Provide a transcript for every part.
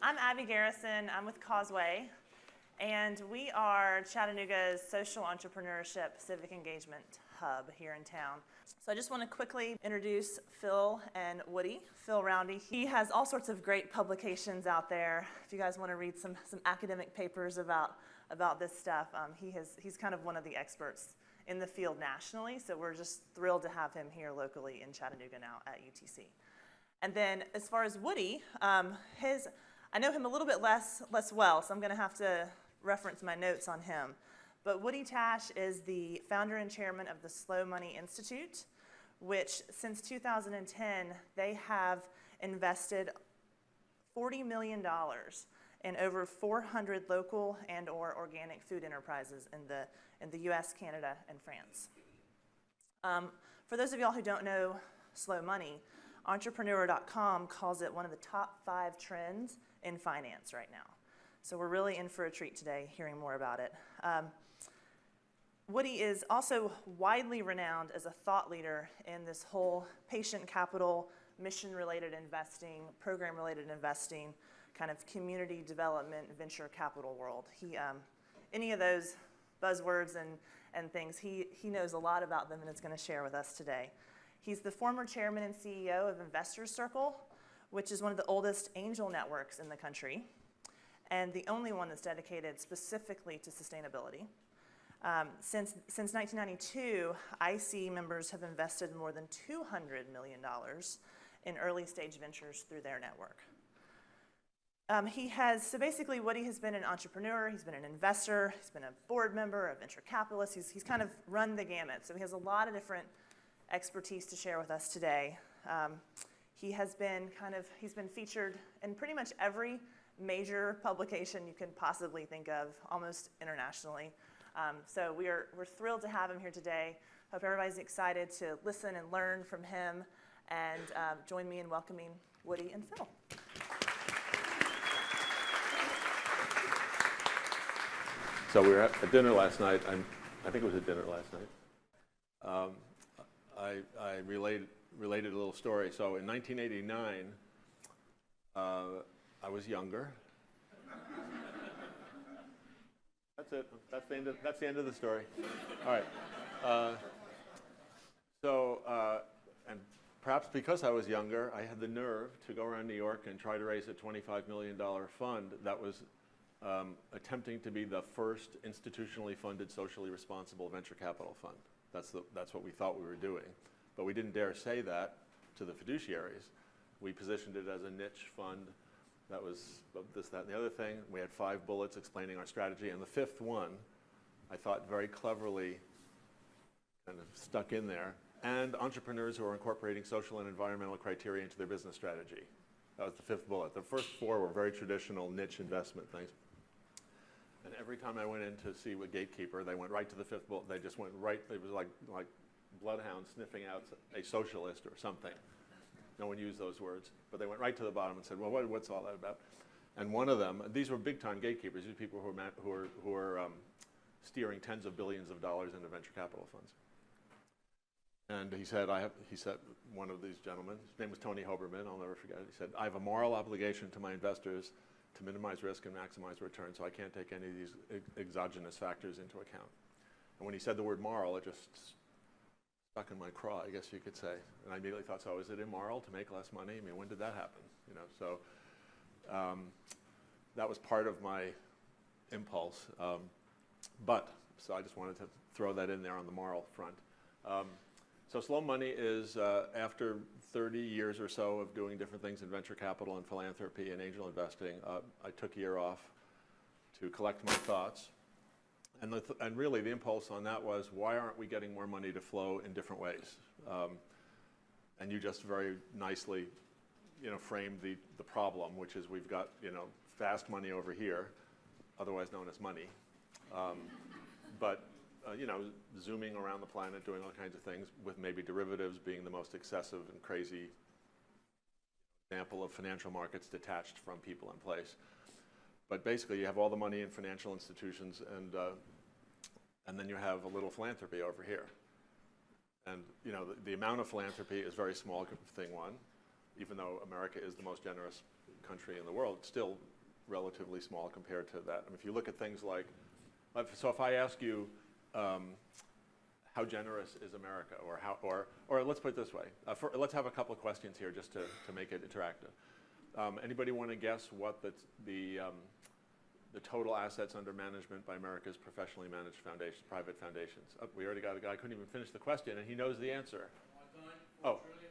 I'm Abby Garrison. I'm with Causeway, and we are Chattanooga's social entrepreneurship civic engagement hub here in town. So I just want to quickly introduce Phil and Woody. Phil Roundy, he has all sorts of great publications out there. If you guys want to read some academic papers about this stuff, he's kind of one of the experts in the field nationally, so we're just thrilled to have him here locally in Chattanooga now at UTC. And then as far as Woody, I know him a little bit less well, so I'm going to have to reference my notes on him. But Woody Tasch is the founder and chairman of the Slow Money Institute, which since 2010, they have invested $40 million in over 400 local and or organic food enterprises in the US, Canada, and France. For those of y'all who don't know Slow Money, Entrepreneur.com calls it one of the top 5 trends in finance right now. So we're really in for a treat today hearing more about it. Woody is also widely renowned as a thought leader in this whole patient capital, mission-related investing, program-related investing, kind of community development, venture capital world. Any of those buzzwords and things, he knows a lot about them and is going to share with us today. He's the former chairman and CEO of Investors Circle, which is one of the oldest angel networks in the country, and the only one that's dedicated specifically to sustainability. Since 1992, IC members have invested more than $200 million in early stage ventures through their network. So basically Woody has been an entrepreneur, he's been an investor, he's been a board member, a venture capitalist, he's kind of run the gamut. So he has a lot of different expertise to share with us today. He's been featured in pretty much every major publication you can possibly think of, almost internationally. So we're thrilled to have him here today. Hope everybody's excited to listen and learn from him, and join me in welcoming Woody and Phil. So we were at dinner last night. I think it was at dinner last night. I related a little story. So in 1989, I was younger. That's it. That's the end of the story. All right. And perhaps because I was younger, I had the nerve to go around New York and try to raise a $25 million fund that was attempting to be the first institutionally funded, socially responsible venture capital fund. That's what we thought we were doing. But we didn't dare say that to the fiduciaries. We positioned it as a niche fund that was this, that, and the other thing. We had 5 bullets explaining our strategy. And the 5th one, I thought very cleverly kind of stuck in there. And entrepreneurs who are incorporating social and environmental criteria into their business strategy. That was the 5th bullet. The first 4 were very traditional niche investment things. And every time I went in to see a gatekeeper, they went right to the 5th bullet. They just went right, it was like bloodhounds sniffing out a socialist or something. No one used those words, but they went right to the bottom and said, well, what's all that about? And one of them, these were big-time gatekeepers, these are people who are steering tens of billions of dollars into venture capital funds. And he said, one of these gentlemen, his name was Tony Hoberman, I'll never forget it, he said, I have a moral obligation to my investors to minimize risk and maximize return, so I can't take any of these exogenous factors into account. And when he said the word moral, it just stuck in my craw, I guess you could say. And I immediately thought, so is it immoral to make less money? I mean, when did that happen? You know, so that was part of my impulse. So I just wanted to throw that in there on the moral front. So Slow Money is, after 30 years or so of doing different things in venture capital and philanthropy and angel investing, I took a year off to collect my thoughts. And really the impulse on that was, why aren't we getting more money to flow in different ways? And you just very nicely, framed the problem, which is we've got, fast money over here, otherwise known as money. Zooming around the planet, doing all kinds of things, with maybe derivatives being the most excessive and crazy example of financial markets detached from people and place. But basically, you have all the money in financial institutions, and then you have a little philanthropy over here. And the amount of philanthropy is very small, thing one. Even though America is the most generous country in the world, still relatively small compared to that. I mean, if you look at things like, so if I ask you, how generous is America, or let's put it this way, let's have a couple of questions here just to make it interactive. Anybody want to guess what the total assets under management by America's professionally managed foundations, private foundations? Oh, we already got a guy who couldn't even finish the question, and he knows the answer. 4 trillion.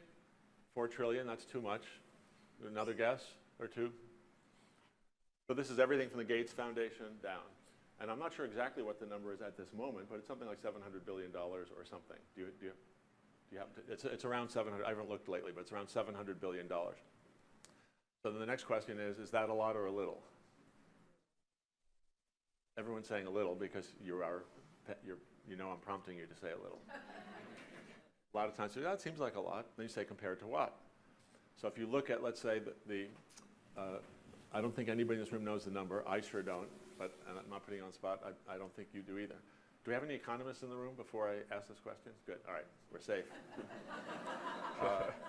4 trillion, that's too much. Another guess or two? So this is everything from the Gates Foundation down. And I'm not sure exactly what the number is at this moment, but it's something like $700 billion or something. Do you happen to? It's around 700. I haven't looked lately, but it's around $700 billion. So then the next question is that a lot or a little? Everyone's saying a little because you know I'm prompting you to say a little. A lot of times, that seems like a lot. Then you say compared to what? So if you look at, let's say, I don't think anybody in this room knows the number. I sure don't, but and I'm not putting you on the spot. I don't think you do either. Do we have any economists in the room before I ask this question? Good. All right. We're safe.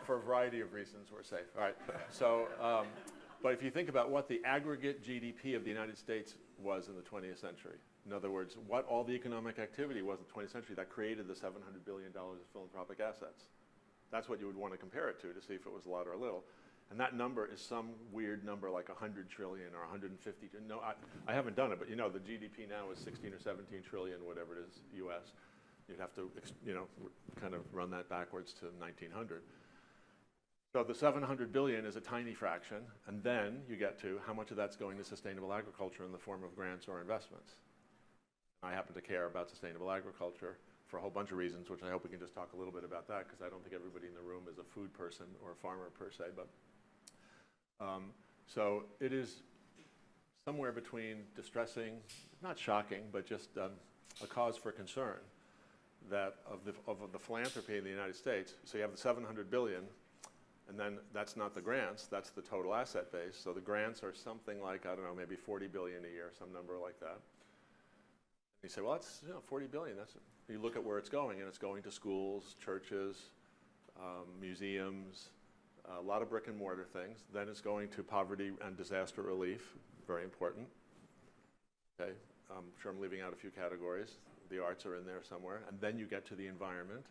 For a variety of reasons, we're safe. All right. So, but if you think about what the aggregate GDP of the United States was in the 20th century, in other words, what all the economic activity was in the 20th century that created the $700 billion of philanthropic assets, that's what you would want to compare it to see if it was a lot or a little. And that number is some weird number like 100 trillion or 150. No, I haven't done it, but you know the GDP now is 16 or 17 trillion, whatever it is, US. You'd have to, kind of run that backwards to 1900. So the 700 billion is a tiny fraction, and then you get to how much of that's going to sustainable agriculture in the form of grants or investments. I happen to care about sustainable agriculture for a whole bunch of reasons, which I hope we can just talk a little bit about that, because I don't think everybody in the room is a food person or a farmer per se, but so it is somewhere between distressing, not shocking, but just a cause for concern that of the philanthropy in the United States. So you have the 700 billion, and then that's not the grants, that's the total asset base. So the grants are something like, I don't know, maybe 40 billion a year, some number like that. And you say, well, that's 40 billion. You look at where it's going, and it's going to schools, churches, museums, a lot of brick and mortar things. Then it's going to poverty and disaster relief, very important. Okay, I'm sure I'm leaving out a few categories. The arts are in there somewhere. And then you get to the environment.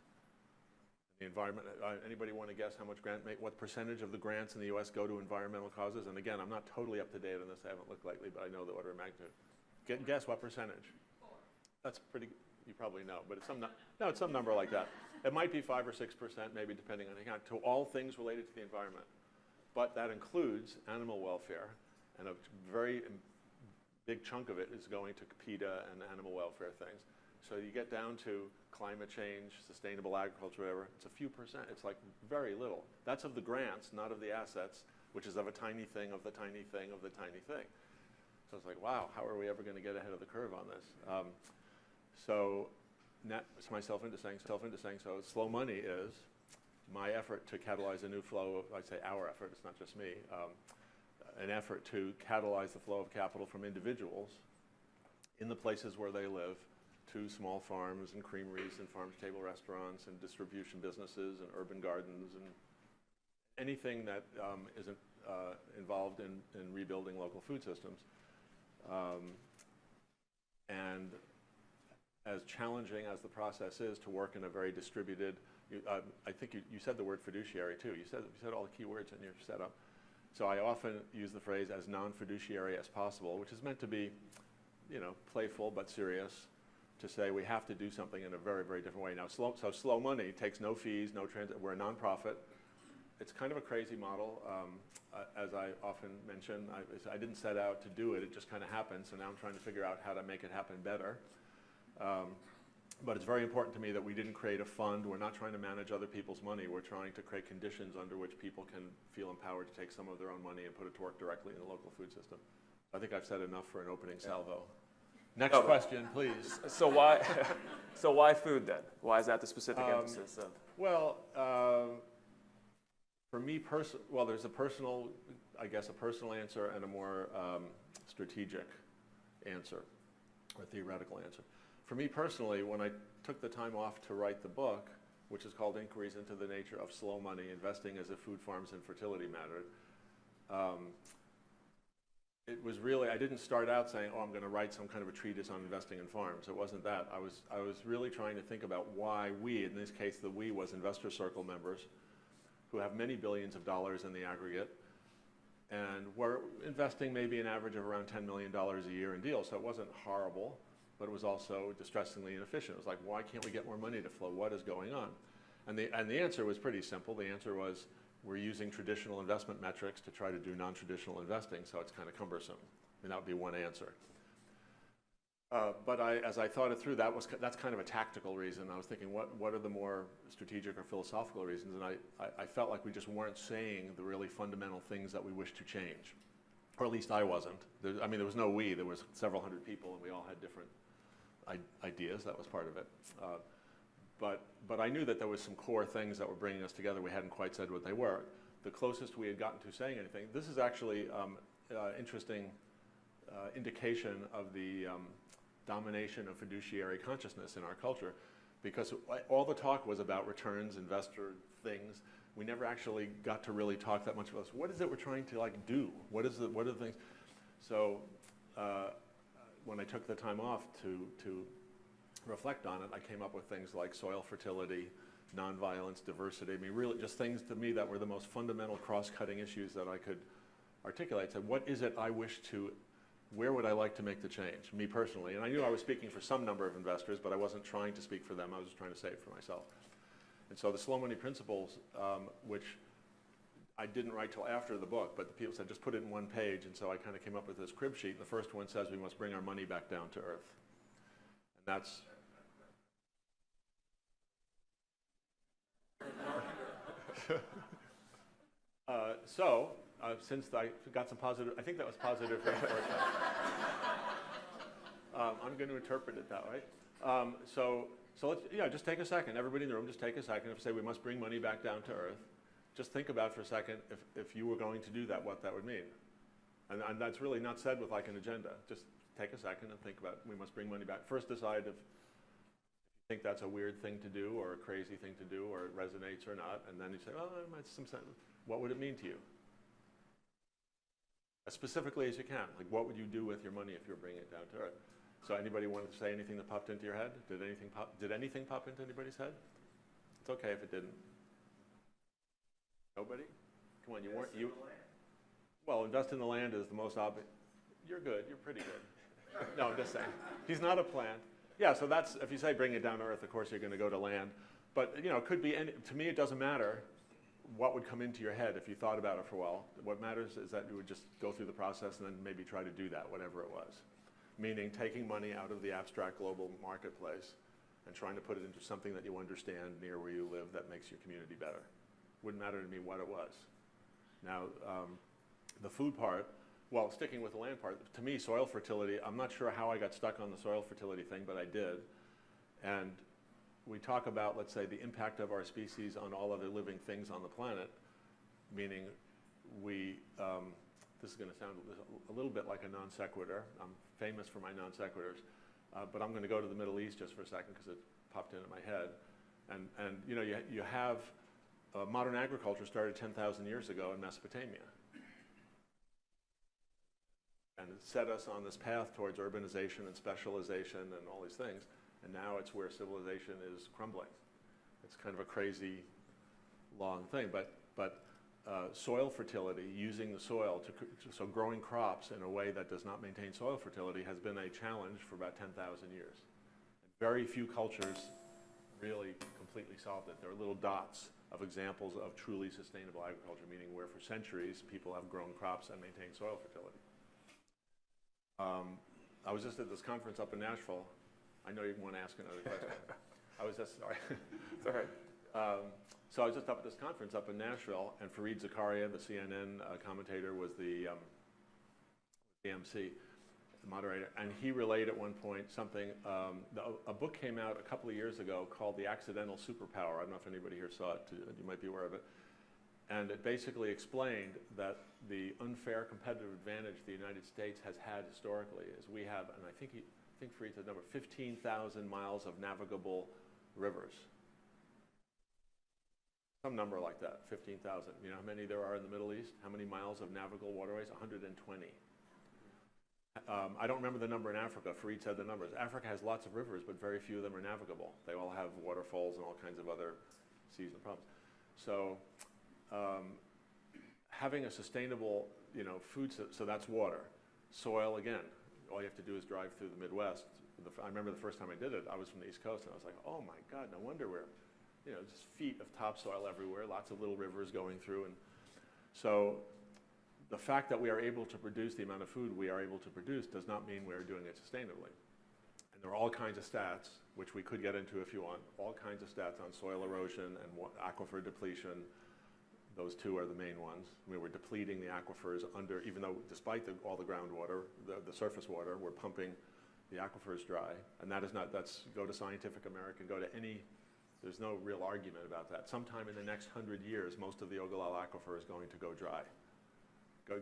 The environment, anybody want to guess how much what percentage of the grants in the US go to environmental causes? And again, I'm not totally up to date on this. I haven't looked lately, but I know the order of magnitude. Guess what percentage? 4. That's pretty, you probably know, but it's some number like that. It might be 5 or 6%, maybe depending on the account, to all things related to the environment. But that includes animal welfare, and a very big chunk of it is going to PETA and animal welfare things. So you get down to climate change, sustainable agriculture, whatever, it's a few percent. It's like very little. That's of the grants, not of the assets, which is of a tiny thing, of the tiny thing, of the tiny thing. So it's like, wow, how are we ever going to get ahead of the curve on this? So it's myself into saying, so slow money is my effort to catalyze a new flow of, I'd say our effort, it's not just me, an effort to catalyze the flow of capital from individuals in the places where they live to small farms and creameries and farm-to-table restaurants and distribution businesses and urban gardens and anything that isn't involved in rebuilding local food systems. And as challenging as the process is to work in a very distributed, I think you said the word fiduciary too. You said all the key words in your setup. So I often use the phrase as non-fiduciary as possible, which is meant to be, playful but serious, to say we have to do something in a very, very different way. Now, slow money takes no fees, no transit. We're a nonprofit. It's kind of a crazy model. As I often mention, I didn't set out to do it. It just kind of happened. So now I'm trying to figure out how to make it happen better. But it's very important to me that we didn't create a fund. We're not trying to manage other people's money. We're trying to create conditions under which people can feel empowered to take some of their own money and put it to work directly in the local food system. I think I've said enough for an opening salvo. Next question, please. So why food then? Why is that the specific emphasis of? Well, for me, there's a personal answer and a more strategic answer, or theoretical answer. For me personally, when I took the time off to write the book, which is called Inquiries into the Nature of Slow Money, Investing as if Food, Farms, and Fertility Mattered, it was really, I didn't start out saying, oh, I'm going to write some kind of a treatise on investing in farms. It wasn't that. I was really trying to think about why we, in this case the we was Investor Circle members, who have many billions of dollars in the aggregate, and we're investing maybe an average of around $10 million a year in deals. So it wasn't horrible, but it was also distressingly inefficient. It was like, why can't we get more money to flow? What is going on? And the answer was pretty simple. The answer was, we're using traditional investment metrics to try to do non-traditional investing, so it's kind of cumbersome. And that would be one answer. But as I thought it through, that's kind of a tactical reason. I was thinking, what are the more strategic or philosophical reasons? And I felt like we just weren't saying the really fundamental things that we wish to change. Or at least I wasn't. There was no we. There was several hundred people, and we all had different ideas. That was part of it. But I knew that there was some core things that were bringing us together. We hadn't quite said what they were. The closest we had gotten to saying anything, this is actually interesting indication of the domination of fiduciary consciousness in our culture, because all the talk was about returns, investor things. We never actually got to really talk that much about this. What is it we're trying to do? What are the things? So when I took the time off to reflect on it, I came up with things like soil fertility, nonviolence, diversity. Really just things to me that were the most fundamental cross-cutting issues that I could articulate. So what is it I wish to, where would I like to make the change, me personally? And I knew I was speaking for some number of investors, but I wasn't trying to speak for them. I was just trying to say it for myself. And so the slow money principles, which I didn't write till after the book, but the people said, just put it in one page. And so I kind of came up with this crib sheet. The first one says we must bring our money back down to earth. And that's, since I got some positive, I think that was positive reinforcement. I'm going to interpret it that way. So let's, just take a second. Everybody in the room, just take a second. If you say we must bring money back down to earth, just think about for a second if you were going to do that, what that would mean. And that's really not said with like an agenda. Just take a second and think about we must bring money back. First decide if you think that's a weird thing to do or a crazy thing to do or it resonates or not. And then you say, well, what would it mean to you? As specifically as you can. Like, what would you do with your money if you were bringing it down to earth? So anybody want to say anything that popped into your head? Did anything pop into anybody's head? It's okay if it didn't. Nobody? Come on, you. Well, invest in the land is the most obvious. You're good. You're pretty good. No, I'm just saying. He's not a plant. Yeah, so that's, if you say bring it down to earth, of course you're going to go to land. But, it could be, to me it doesn't matter what would come into your head if you thought about it for a while. What matters is that you would just go through the process and then maybe try to do that, whatever it was. Meaning taking money out of the abstract global marketplace and trying to put it into something that you understand near where you live that makes your community better. Wouldn't matter to me what it was. Now, the food part, well, sticking with the land part, to me, soil fertility, I'm not sure how I got stuck on the soil fertility thing, but I did. And we talk about, let's say, the impact of our species on all other living things on the planet, meaning this is going to sound a little bit like a non sequitur. I'm famous for my non sequiturs, but I'm going to go to the Middle East just for a second because it popped into my head. And you have modern agriculture started 10,000 years ago in Mesopotamia. And it set us on this path towards urbanization and specialization and all these things. And now it's where civilization is crumbling. It's kind of a crazy, long thing. But soil fertility, using the soil, so growing crops in a way that does not maintain soil fertility has been a challenge for about 10,000 years. Very few cultures really completely solved it. There are little dots of examples of truly sustainable agriculture, meaning where for centuries people have grown crops and maintained soil fertility. I was just at this conference up in Nashville. I know you want to ask another question. Sorry. It's all right. So I was just up at this conference up in Nashville, and Fareed Zakaria, the CNN commentator, was the MC, the moderator, and he relayed at one point something. A book came out a couple of years ago called The Accidental Superpower. I don't know if anybody here saw it. You might be aware of it. And it basically explained that the unfair competitive advantage the United States has had historically is we have, and I think Fareed said number, 15,000 miles of navigable rivers. Some number like that, 15,000. You know how many there are in the Middle East? How many miles of navigable waterways? 120. I don't remember the number in Africa. Fareed said the numbers. Africa has lots of rivers, but very few of them are navigable. They all have waterfalls and all kinds of other seasonal problems. So having a sustainable, food, so that's water. Soil, again, all you have to do is drive through the Midwest. I remember the first time I did it, I was from the East Coast, and I was like, oh my God, no wonder we're, just feet of topsoil everywhere, lots of little rivers going through. And so the fact that we are able to produce the amount of food we are able to produce does not mean we are doing it sustainably. And there are all kinds of stats, which we could get into if you want, all kinds of stats on soil erosion and aquifer depletion. Those two are the main ones. I mean, we're depleting the aquifers even though despite all the groundwater, the surface water, we're pumping the aquifers dry. And go to Scientific American, there's no real argument about that. Sometime in the next 100 years, most of the Ogallala aquifer is going to go dry.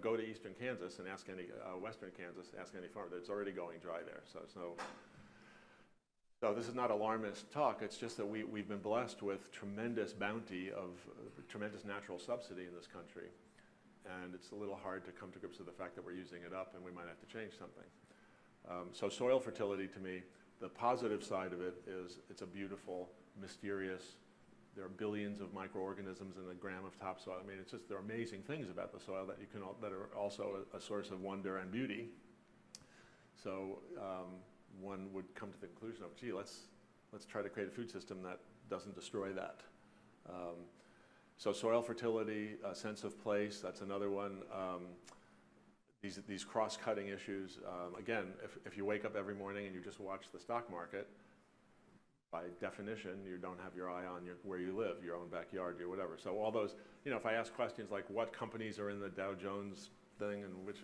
Go to eastern Kansas and ask any, western Kansas, ask any farmer, it's already going dry there. So this is not alarmist talk, it's just that we've been blessed with tremendous bounty of tremendous natural subsidy in this country. And it's a little hard to come to grips with the fact that we're using it up and we might have to change something. So soil fertility, to me, the positive side of it is it's a beautiful, mysterious, there are billions of microorganisms in a gram of topsoil. I mean, there are amazing things about the soil that are also a source of wonder and beauty. So one would come to the conclusion of, gee, let's try to create a food system that doesn't destroy that. So soil fertility, a sense of place, that's another one. These cross-cutting issues, again, if you wake up every morning and you just watch the stock market, by definition, you don't have your eye on where you live, your own backyard, or whatever. So all those, if I ask questions like what companies are in the Dow Jones thing and which,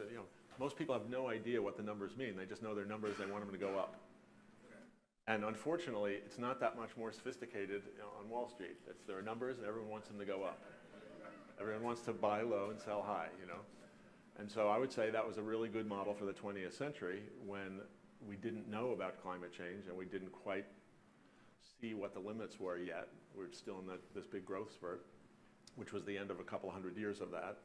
most people have no idea what the numbers mean. They just know they're numbers, they want them to go up. And unfortunately, it's not that much more sophisticated on Wall Street. There are numbers and everyone wants them to go up. Everyone wants to buy low and sell high, And so I would say that was a really good model for the 20th century when we didn't know about climate change and we didn't quite see what the limits were yet. We're still in this big growth spurt, which was the end of a couple hundred years of that.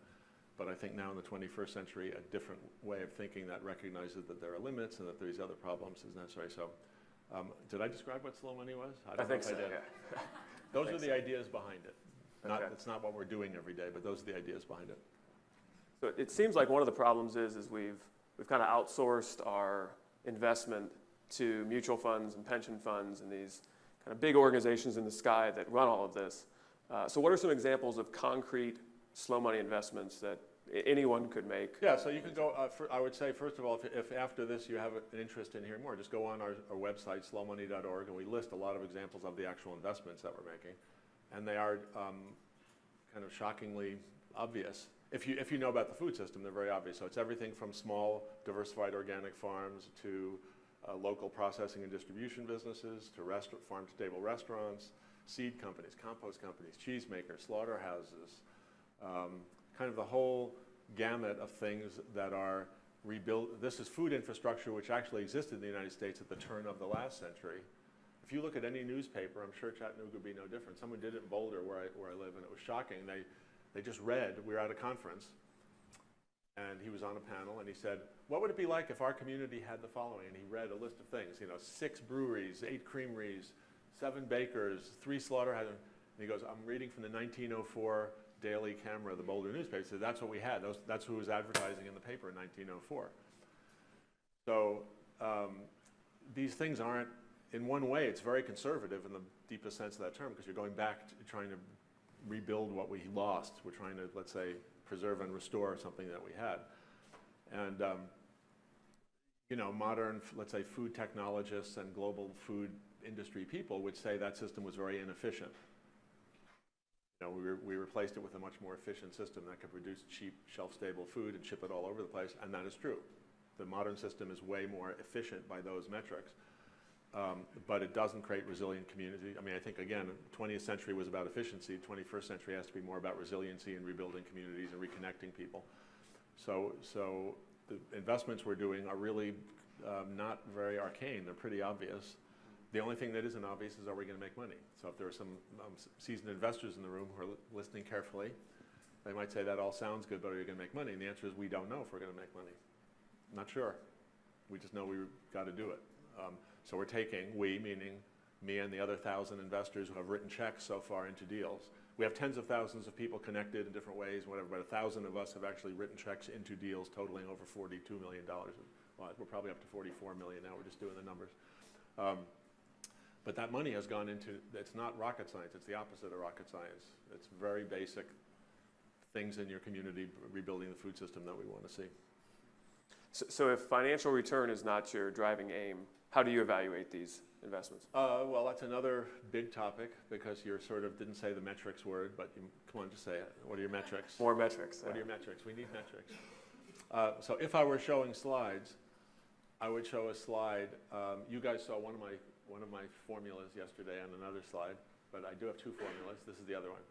But I think now in the 21st century, a different way of thinking that recognizes that there are limits and that there's other problems is necessary. So did I describe what slow money was? I think so, yeah. Those are the ideas behind it. It's not what we're doing every day, but those are the ideas behind it. So it seems like one of the problems is we've kind of outsourced our investment to mutual funds and pension funds and these kind of big organizations in the sky that run all of this. So what are some examples of concrete slow money investments that anyone could make? Yeah, so you can go, I would say, first of all, if after this you have an interest in hearing more, just go on our website, slowmoney.org, and we list a lot of examples of the actual investments that we're making. And they are kind of shockingly obvious. If you know about the food system, they're very obvious. So it's everything from small, diversified organic farms to local processing and distribution businesses, to farm-to-table restaurants, seed companies, compost companies, cheese makers, slaughterhouses, kind of the whole gamut of things that are rebuilt. This is food infrastructure which actually existed in the United States at the turn of the last century. If you look at any newspaper, I'm sure Chattanooga would be no different. Someone did it in Boulder where I live, and it was shocking. They just read, we were at a conference, and he was on a panel, and he said, what would it be like if our community had the following? And he read a list of things, 6 breweries, 8 creameries, 7 bakers, 3 slaughterhouses. And he goes, I'm reading from the 1904 Daily Camera, the Boulder newspaper. He said, that's what we had. That's who was advertising in the paper in 1904. So these things aren't, in one way, it's very conservative in the deepest sense of that term, because you're going back to trying to rebuild what we lost. We're trying to, let's say, preserve and restore something that we had. And modern, let's say, food technologists and global food industry people would say that system was very inefficient. We replaced it with a much more efficient system that could produce cheap, shelf-stable food and ship it all over the place, and that is true. The modern system is way more efficient by those metrics, but it doesn't create resilient community. I mean, I think, again, 20th century was about efficiency. 21st century has to be more about resiliency and rebuilding communities and reconnecting people. So the investments we're doing are really not very arcane. They're pretty obvious. The only thing that isn't obvious is, are we going to make money? So if there are some seasoned investors in the room who are listening carefully, they might say that all sounds good, but are you going to make money? And the answer is, we don't know if we're going to make money. Not sure. We just know we've got to do it. So we're taking, we, meaning me and the other 1,000 investors who have written checks so far into deals. We have tens of thousands of people connected in different ways, whatever, but 1,000 of us have actually written checks into deals totaling over $42 million. Well, we're probably up to 44 million now, we're just doing the numbers. But that money has gone into, it's not rocket science, it's the opposite of rocket science. It's very basic things in your community, rebuilding the food system that we want to see. So if financial return is not your driving aim, how do you evaluate these investments? Well, that's another big topic because you sort of didn't say the metrics word, but come on, just say it. What are your metrics? More metrics. What are your metrics? We need metrics. So if I were showing slides, I would show a slide. You guys saw one of my formulas yesterday on another slide, but I do have two formulas. This is the other one.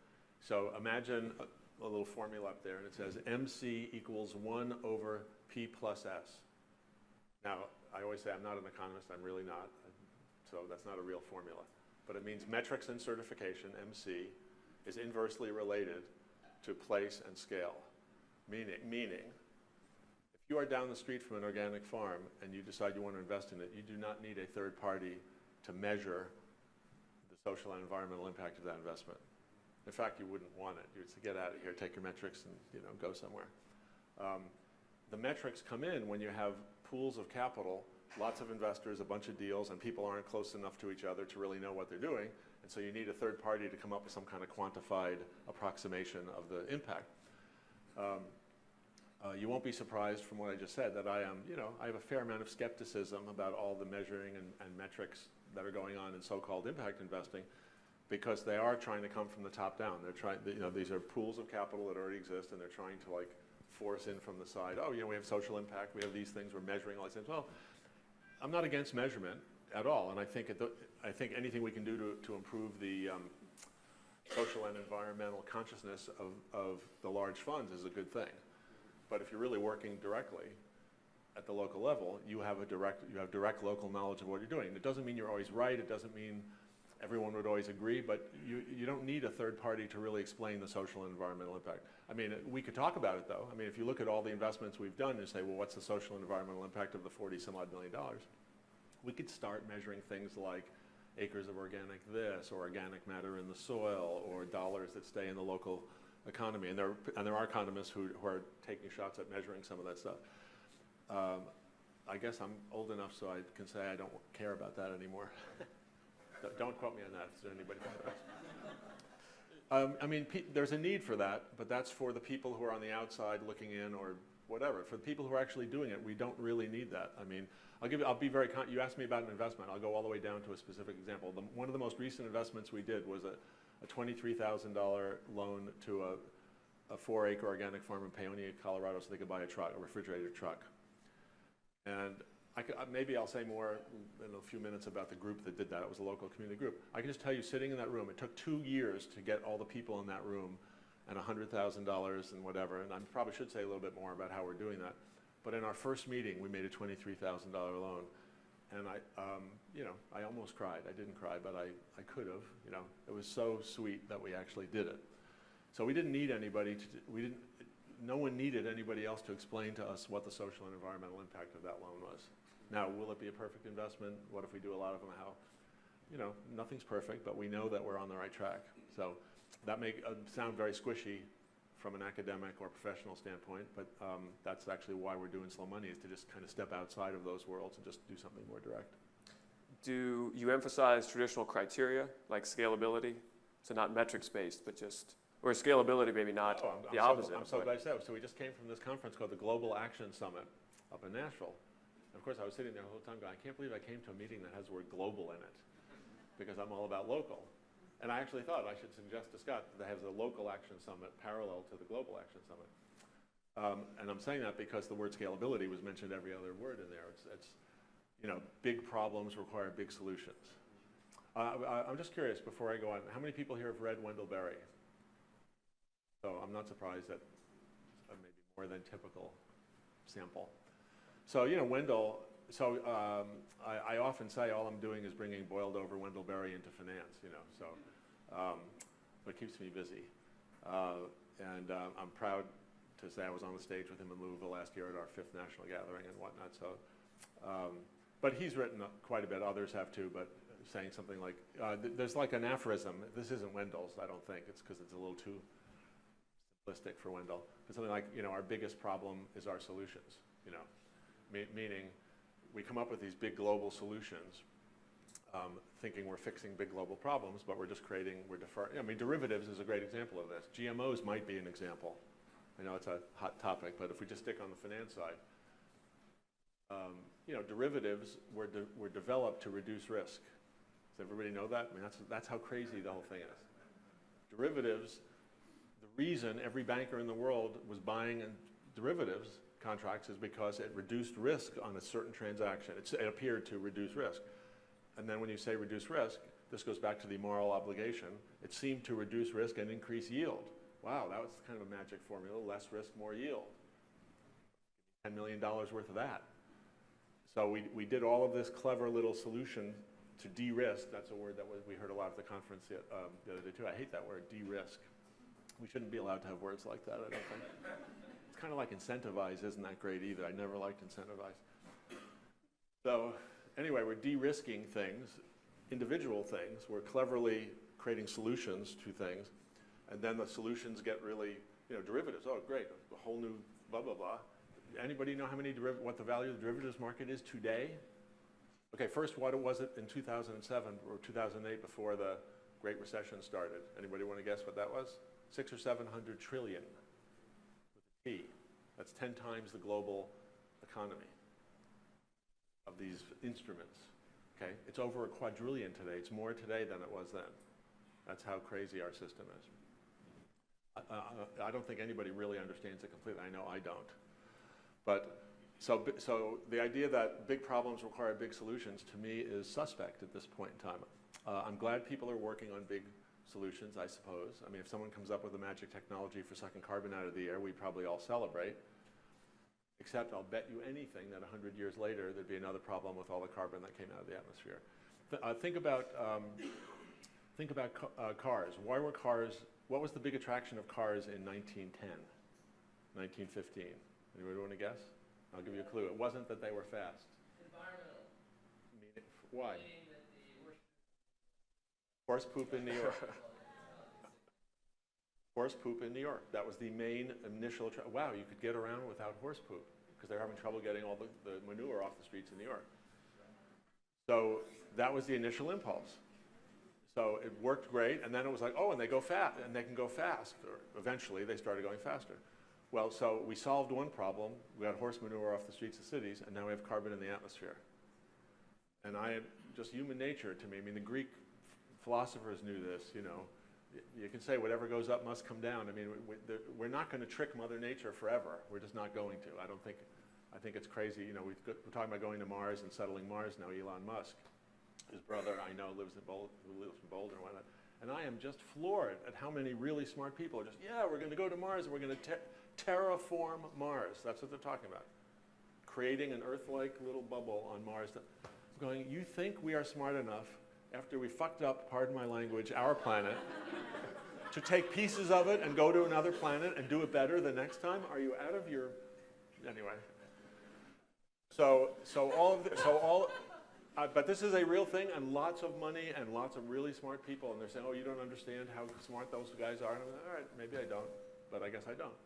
So imagine a little formula up there, and it says MC equals 1 over P plus S. Now, I always say I'm not an economist. I'm really not. So that's not a real formula. But it means metrics and certification, MC, is inversely related to place and scale. Meaning, if you are down the street from an organic farm and you decide you want to invest in it, you do not need a third party to measure the social and environmental impact of that investment. In fact, you wouldn't want it. You'd say, get out of here, take your metrics and go somewhere. The metrics come in when you have pools of capital, lots of investors, a bunch of deals, and people aren't close enough to each other to really know what they're doing. And so you need a third party to come up with some kind of quantified approximation of the impact. You won't be surprised from what I just said that I have a fair amount of skepticism about all the measuring and metrics that are going on in so-called impact investing, because they are trying to come from the top down. They're trying, these are pools of capital that already exist, and they're trying to force in from the side. Oh, we have social impact. We have these things. We're measuring all these things. Well, I'm not against measurement at all, and I think anything we can do to improve the social and environmental consciousness of the large funds is a good thing. But if you're really working directly at the local level, you have direct local knowledge of what you're doing. It doesn't mean you're always right. It doesn't mean everyone would always agree, but you don't need a third party to really explain the social and environmental impact. I mean, we could talk about it though. I mean, if you look at all the investments we've done and say, well, what's the social and environmental impact of the 40-some-odd million dollars? We could start measuring things like acres of organic this, or organic matter in the soil, or dollars that stay in the local economy. And there are economists who are taking shots at measuring some of that stuff. I guess I'm old enough so I can say I don't care about that anymore. Don't quote me on that. Is there anybody? I mean, there's a need for that, but that's for the people who are on the outside looking in, or whatever. For the people who are actually doing it, we don't really need that. I mean, I'll be very. You asked me about an investment. I'll go all the way down to a specific example. One of the most recent investments we did was a $23,000 loan to a 4-acre organic farm in Paonia, Colorado, so they could buy a refrigerated truck. And maybe I'll say more in a few minutes about the group that did that. It was a local community group. I can just tell you, sitting in that room, it took 2 years to get all the people in that room and $100,000 and whatever. And I probably should say a little bit more about how we're doing that. But in our first meeting, we made a $23,000 loan. And I almost cried. I didn't cry, but I could have. It was so sweet that we actually did it. So we didn't need anybody no one needed anybody else to explain to us what the social and environmental impact of that loan was. Now, will it be a perfect investment? What if we do a lot of them? Nothing's perfect, but we know that we're on the right track. So that may sound very squishy from an academic or professional standpoint, but that's actually why we're doing Slow Money, is to just kind of step outside of those worlds and just do something more direct. Do you emphasize traditional criteria like scalability? So not metrics-based, but just, or scalability maybe not the opposite. I'm so glad you said it. So we just came from this conference called the Global Action Summit up in Nashville. And of course, I was sitting there the whole time going, I can't believe I came to a meeting that has the word global in it, because I'm all about local. And I actually thought I should suggest to Scott that has a local action summit parallel to the global action summit. And I'm saying that because the word scalability was mentioned every other word in there. It's big problems require big solutions. I'm just curious, before I go on, how many people here have read Wendell Berry? So I'm not surprised that maybe more than typical sample. So, Wendell, I often say all I'm doing is bringing boiled over Wendell Berry into finance, so it keeps me busy. And I'm proud to say I was on the stage with him in Louisville last year at our 5th national gathering and whatnot. So But he's written quite a bit, others have too, but saying something like, there's like an aphorism, this isn't Wendell's, I don't think, it's because it's a little too simplistic for Wendell, but something like, our biggest problem is our solutions, meaning we come up with these big global solutions, thinking we're fixing big global problems, but we're just derivatives is a great example of this. GMOs might be an example. I know it's a hot topic, but if we just stick on the finance side, derivatives were developed to reduce risk. Does everybody know that? I mean, that's how crazy the whole thing is. Derivatives, the reason every banker in the world was buying derivatives contracts is because it reduced risk on a certain transaction. It appeared to reduce risk. And then when you say reduce risk, this goes back to the moral obligation. It seemed to reduce risk and increase yield. Wow, that was kind of a magic formula. Less risk, more yield. $10 million worth of that. So we did all of this clever little solution to de-risk. That's a word that we heard a lot at the conference the other day too. I hate that word, de-risk. We shouldn't be allowed to have words like that, I don't think. It's kind of like incentivize isn't that great either. I never liked incentivize. So anyway, we're de-risking things, individual things. We're cleverly creating solutions to things. And then the solutions get really, derivatives. Oh, great, a whole new blah, blah, blah. Anybody know what the value of the derivatives market is today? Okay, first, what was it in 2007 or 2008 before the Great Recession started? Anybody want to guess what that was? 600 or 700 trillion with a T. That's 10 times the global economy of these instruments. Okay, it's over a quadrillion today. It's more today than it was then. That's how crazy our system is. I don't think anybody really understands it completely. I know I don't. But so the idea that big problems require big solutions to me is suspect at this point in time. I'm glad people are working on big solutions, I suppose. I mean, if someone comes up with a magic technology for sucking carbon out of the air, we probably all celebrate. Except I'll bet you anything that 100 years later there'd be another problem with all the carbon that came out of the atmosphere. Think about cars. Why were cars? What was the big attraction of cars in 1910, 1915? Anybody want to guess? I'll give you a clue. It wasn't that they were fast. Environmental. Why? Meaning that the Horse poop in New York. Horse poop in New York. That was the main initial attraction. Wow, you could get around without horse poop because they're having trouble getting all the manure off the streets in New York. So that was the initial impulse. So it worked great, and then it was like, oh, and they go fast, and they can go fast. Or eventually, they started going faster. Well, so we solved one problem. We got horse manure off the streets of cities, and now we have carbon in the atmosphere. And just human nature to me. I mean, the Greek philosophers knew this. You can say whatever goes up must come down. I mean, we're not going to trick Mother Nature forever. We're just not going to. I think it's crazy. We're talking about going to Mars and settling Mars now. Elon Musk, his brother, I know, lives in Boulder and whatnot. And I am just floored at how many really smart people are just, yeah, we're going to go to Mars and we're going to terraform Mars. That's what they're talking about. Creating an Earth-like little bubble on Mars. I'm going, you think we are smart enough after we fucked up, pardon my language, our planet, to take pieces of it and go to another planet and do it better the next time? Are you out of your... Anyway. But this is a real thing, and lots of money and lots of really smart people, and they're saying, oh, you don't understand how smart those guys are. And I'm like, all right, maybe I don't, but I guess I don't.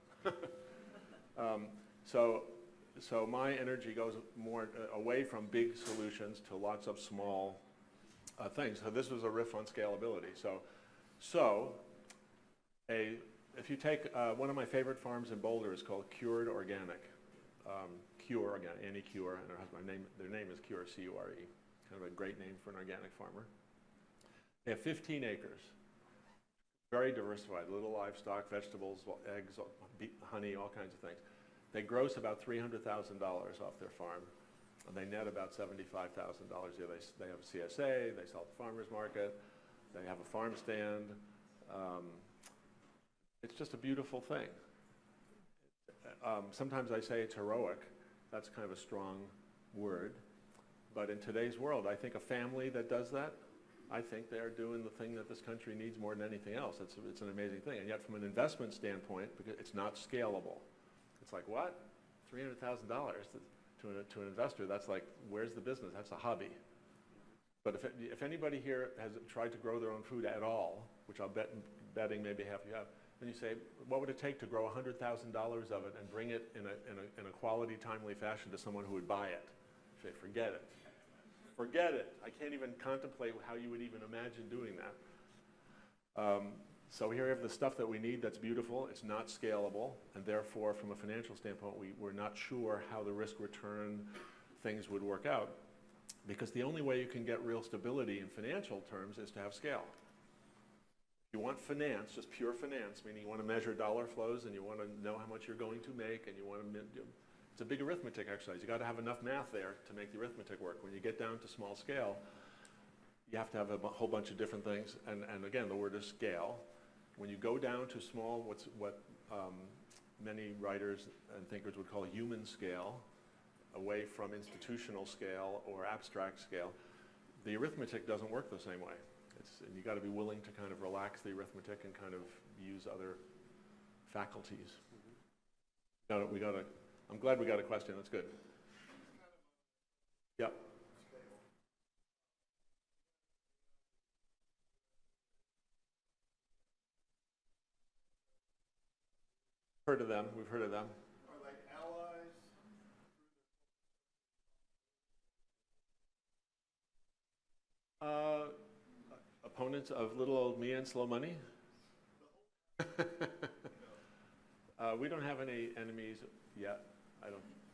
So my energy goes more away from big solutions to lots of small things. So this was a riff on scalability. If you take one of my favorite farms in Boulder is called Cured Organic. Cure Organic, Annie Cure, and her husband, their name is Cure, C-U-R-E. Kind of a great name for an organic farmer. They have 15 acres. Very diversified, little livestock, vegetables, eggs, honey, all kinds of things. They gross about $300,000 off their farm, and they net about $75,000 a year. They have a CSA, they sell at the farmer's market, they have a farm stand. It's just a beautiful thing. Sometimes I say it's heroic. That's kind of a strong word. But in today's world, I think a family that does that, I think they're doing the thing that this country needs more than anything else. It's an amazing thing. And yet from an investment standpoint, because it's not scalable. It's like, what? $300,000? to an investor, that's like, where's the business? That's a hobby. But if anybody here has tried to grow their own food at all, which I'll betting maybe half of you have, then you say, what would it take to grow $100,000 of it and bring it in a quality, timely fashion to someone who would buy it? You say, forget it. Forget it. I can't even contemplate how you would even imagine doing that. So here we have the stuff that we need that's beautiful. It's not scalable, and therefore, from a financial standpoint, we're not sure how the risk-return things would work out, because the only way you can get real stability in financial terms is to have scale. You want finance, just pure finance, meaning you want to measure dollar flows and you want to know how much you're going to make, and you want to, it's a big arithmetic exercise. You got to have enough math there to make the arithmetic work. When you get down to small scale, you have to have a whole bunch of different things, and again, the word is scale. When you go down to small, what many writers and thinkers would call human scale, away from institutional scale or abstract scale, the arithmetic doesn't work the same way. And you got to be willing to kind of relax the arithmetic and kind of use other faculties. I'm glad we got a question. That's good. Yep. Heard of them. We've heard of them. Are they allies? Opponents of little old me and slow money? We don't have any enemies yet,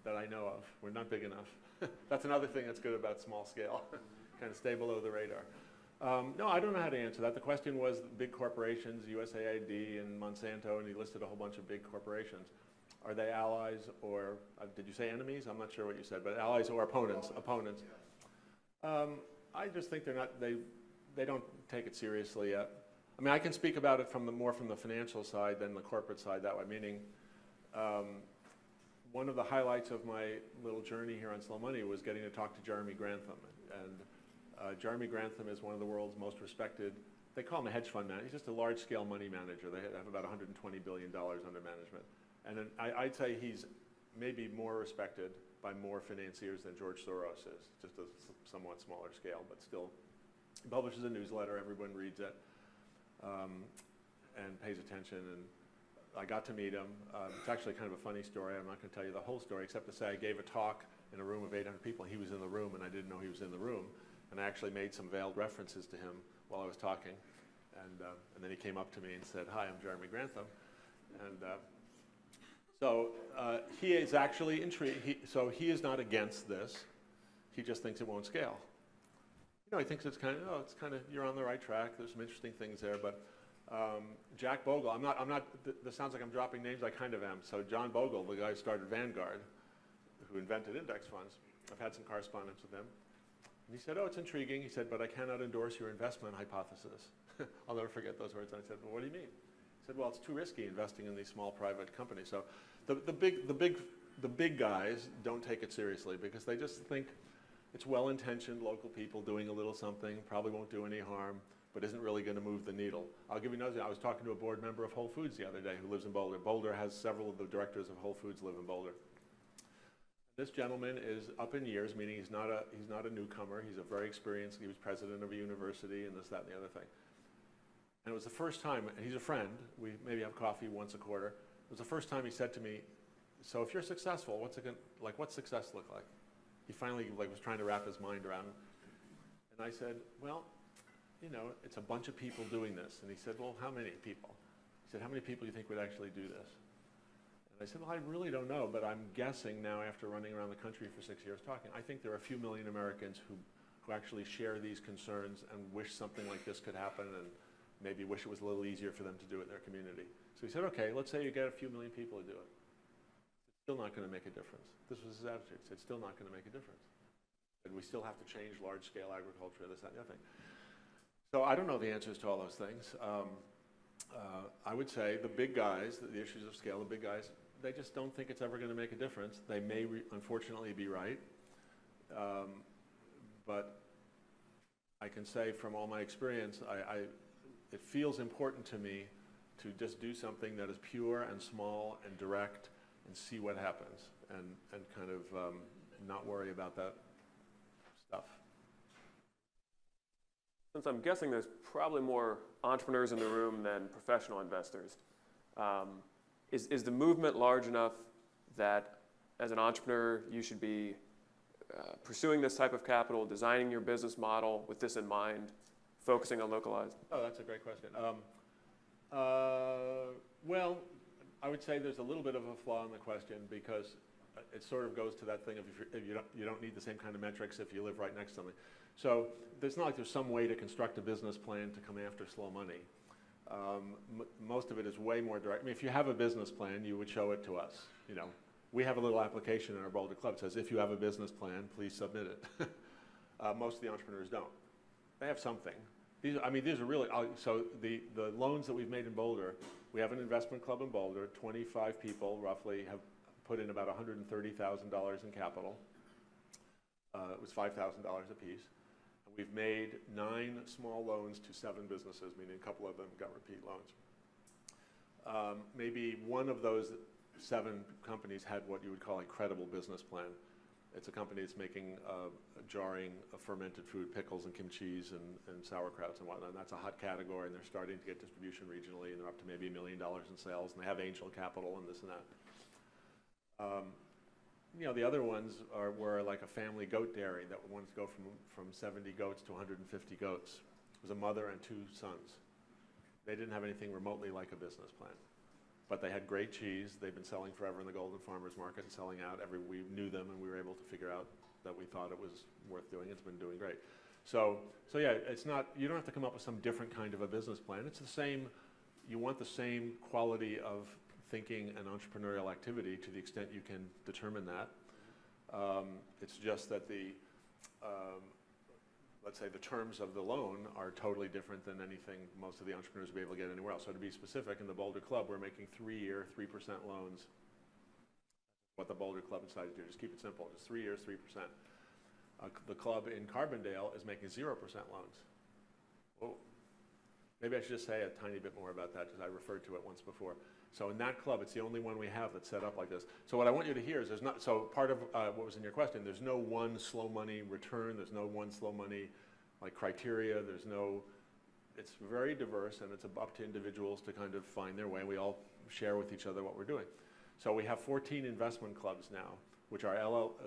that I know of. We're not big enough. That's another thing that's good about small scale. Kind of stay below the radar. No, I don't know how to answer that. The question was big corporations, USAID and Monsanto, and he listed a whole bunch of big corporations. Are they allies or, did you say enemies? I'm not sure what you said, but allies or opponents. Opponents. I just think they don't take it seriously yet. I mean, I can speak about it more from the financial side than the corporate side that way, meaning one of the highlights of my little journey here on Slow Money was getting to talk to Jeremy Grantham. And Jeremy Grantham is one of the world's most respected, they call him a hedge fund manager. He's just a large-scale money manager. They have about $120 billion under management. And I'd say he's maybe more respected by more financiers than George Soros is, just a somewhat smaller scale, but still. He publishes a newsletter, everyone reads it, and pays attention. And I got to meet him. It's actually kind of a funny story. I'm not going to tell you the whole story, except to say I gave a talk in a room of 800 people. He was in the room, and I didn't know he was in the room. And I actually made some veiled references to him while I was talking. And then he came up to me and said, "Hi, I'm Jeremy Grantham." And so he is actually intrigued. So he is not against this. He just thinks it won't scale. You know, he thinks it's kind of, you're on the right track. There's some interesting things there. But Jack Bogle, this sounds like I'm dropping names. I kind of am. So John Bogle, the guy who started Vanguard, who invented index funds, I've had some correspondence with him. And he said, "Oh, it's intriguing." He said, "But I cannot endorse your investment hypothesis." I'll never forget those words. And I said, "Well, what do you mean?" He said, "Well, it's too risky investing in these small private companies." So the big guys don't take it seriously because they just think it's well-intentioned local people doing a little something, probably won't do any harm, but isn't really going to move the needle. I'll give you another thing. I was talking to a board member of Whole Foods the other day who lives in Boulder. Boulder has several of the directors of Whole Foods live in Boulder. This gentleman is up in years, meaning he's not a newcomer. He's a very experienced. He was president of a university and this, that, and the other thing. And it was the first time, and he's a friend. We maybe have coffee once a quarter. It was the first time he said to me, "So if you're successful, what's success look like?" He finally was trying to wrap his mind around it. And I said, "Well, you know, it's a bunch of people doing this." And he said, "Well, how many people?" He said, "How many people do you think would actually do this?" And I said, "Well, I really don't know, but I'm guessing now after running around the country for 6 years talking, I think there are a few million Americans who actually share these concerns and wish something like this could happen and maybe wish it was a little easier for them to do it in their community." So he said, "Okay, let's say you get a few million people to do it. It's still not going to make a difference." This was his attitude. He said, "It's still not going to make a difference. And we still have to change large-scale agriculture, this, that, and the other thing." So I don't know the answers to all those things. I would say the big guys, the issues of scale, the big guys, they just don't think it's ever going to make a difference. They may, unfortunately, be right. But I can say from all my experience, it feels important to me to just do something that is pure and small and direct and see what happens and kind of not worry about that stuff. Since I'm guessing there's probably more entrepreneurs in the room than professional investors, is the movement large enough that as an entrepreneur you should be pursuing this type of capital, designing your business model with this in mind, focusing on localized? Oh, that's a great question. Well, I would say there's a little bit of a flaw in the question because it sort of goes to that thing of if you don't need the same kind of metrics if you live right next to something. So it's not like there's some way to construct a business plan to come after slow money. Most of it is way more direct. I mean, if you have a business plan, you would show it to us. You know, we have a little application in our Boulder Club that says, if you have a business plan, please submit it. Most of the entrepreneurs don't. They have something. These are really, so the loans that we've made in Boulder, we have an investment club in Boulder, 25 people roughly have put in about $130,000 in capital. It was $5,000 a piece. And we've made 9 small loans to 7 businesses, meaning a couple of them got repeat loans. Maybe one of those 7 companies had what you would call a credible business plan. It's a company that's making jarring fermented food, pickles and kimchis and sauerkrauts and whatnot. And that's a hot category, and they're starting to get distribution regionally, and they're up to maybe $1 million in sales, and they have angel capital and this and that. You know, the other ones were like a family goat dairy that wanted to go from 70 goats to 150 goats. It was a mother and 2 sons. They didn't have anything remotely like a business plan. But they had great cheese. They've been selling forever in the Golden Farmers Market and selling out. We knew them, and we were able to figure out that we thought it was worth doing. It's been doing great. So yeah, it's not, you don't have to come up with some different kind of a business plan. It's the same, you want the same quality of thinking and entrepreneurial activity to the extent you can determine that. It's just that let's say the terms of the loan are totally different than anything most of the entrepreneurs will be able to get anywhere else. So to be specific, in the Boulder Club, we're making 3-year, 3% loans. What the Boulder Club decided to do, just keep it simple, just 3 years, 3%. The club in Carbondale is making 0% loans. Whoa. Maybe I should just say a tiny bit more about that because I referred to it once before. So in that club, it's the only one we have that's set up like this. So what I want you to hear is there's not, so part of what was in your question, there's no one slow money return, there's no one slow money like criteria, there's no, it's very diverse and it's up to individuals to kind of find their way. We all share with each other what we're doing. So we have 14 investment clubs now, which are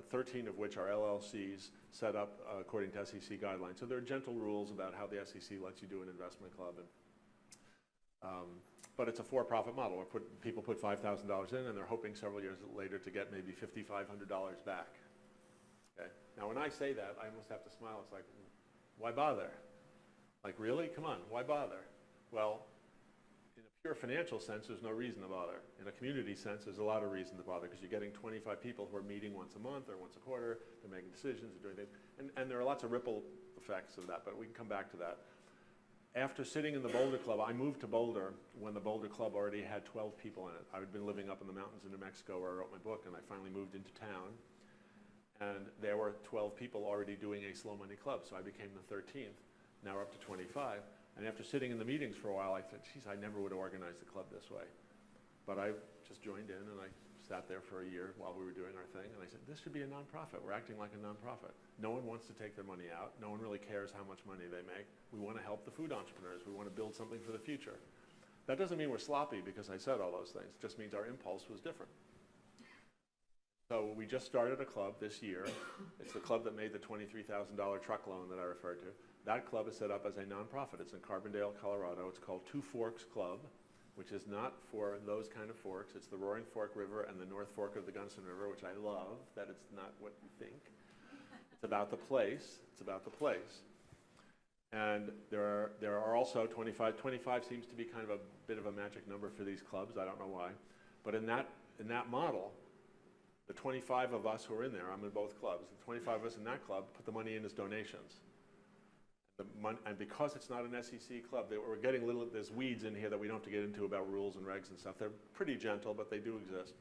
13 of which are LLCs set up according to SEC guidelines. So there are gentle rules about how the SEC lets you do an investment club. But it's a for-profit model where people put $5,000 in and they're hoping several years later to get maybe $5,500 back. Okay? Now when I say that, I almost have to smile. It's like, why bother? Like, really? Come on, why bother? Well, in a pure financial sense, there's no reason to bother. In a community sense, there's a lot of reason to bother because you're getting 25 people who are meeting once a month or once a quarter, they're making decisions, they're doing things, and there are lots of ripple effects of that, but we can come back to that. After sitting in the Boulder Club, I moved to Boulder when the Boulder Club already had 12 people in it. I had been living up in the mountains in New Mexico where I wrote my book, and I finally moved into town. And there were 12 people already doing a slow money club, so I became the 13th. Now we're up to 25. And after sitting in the meetings for a while, I thought, geez, I never would have organized the club this way. But I just joined in, and I sat there for a year while we were doing our thing, and I said, this should be a nonprofit. We're acting like a nonprofit. No one wants to take their money out. No one really cares how much money they make. We want to help the food entrepreneurs. We want to build something for the future. That doesn't mean we're sloppy because I said all those things. It just means our impulse was different. So we just started a club this year. It's the club that made the $23,000 truck loan that I referred to. That club is set up as a nonprofit. It's in Carbondale, Colorado. It's called Two Forks Club, which is not for those kind of forks. It's the Roaring Fork River and the North Fork of the Gunson River, which I love, that it's not what you think. It's about the place. It's about the place. And there are also 25. 25 seems to be kind of a bit of a magic number for these clubs. I don't know why. But in that model, the 25 of us who are in there, I'm in both clubs, the 25 of us in that club put the money in as donations. And because it's not an SEC club, we're getting there's weeds in here that we don't have to get into about rules and regs and stuff. They're pretty gentle, but they do exist.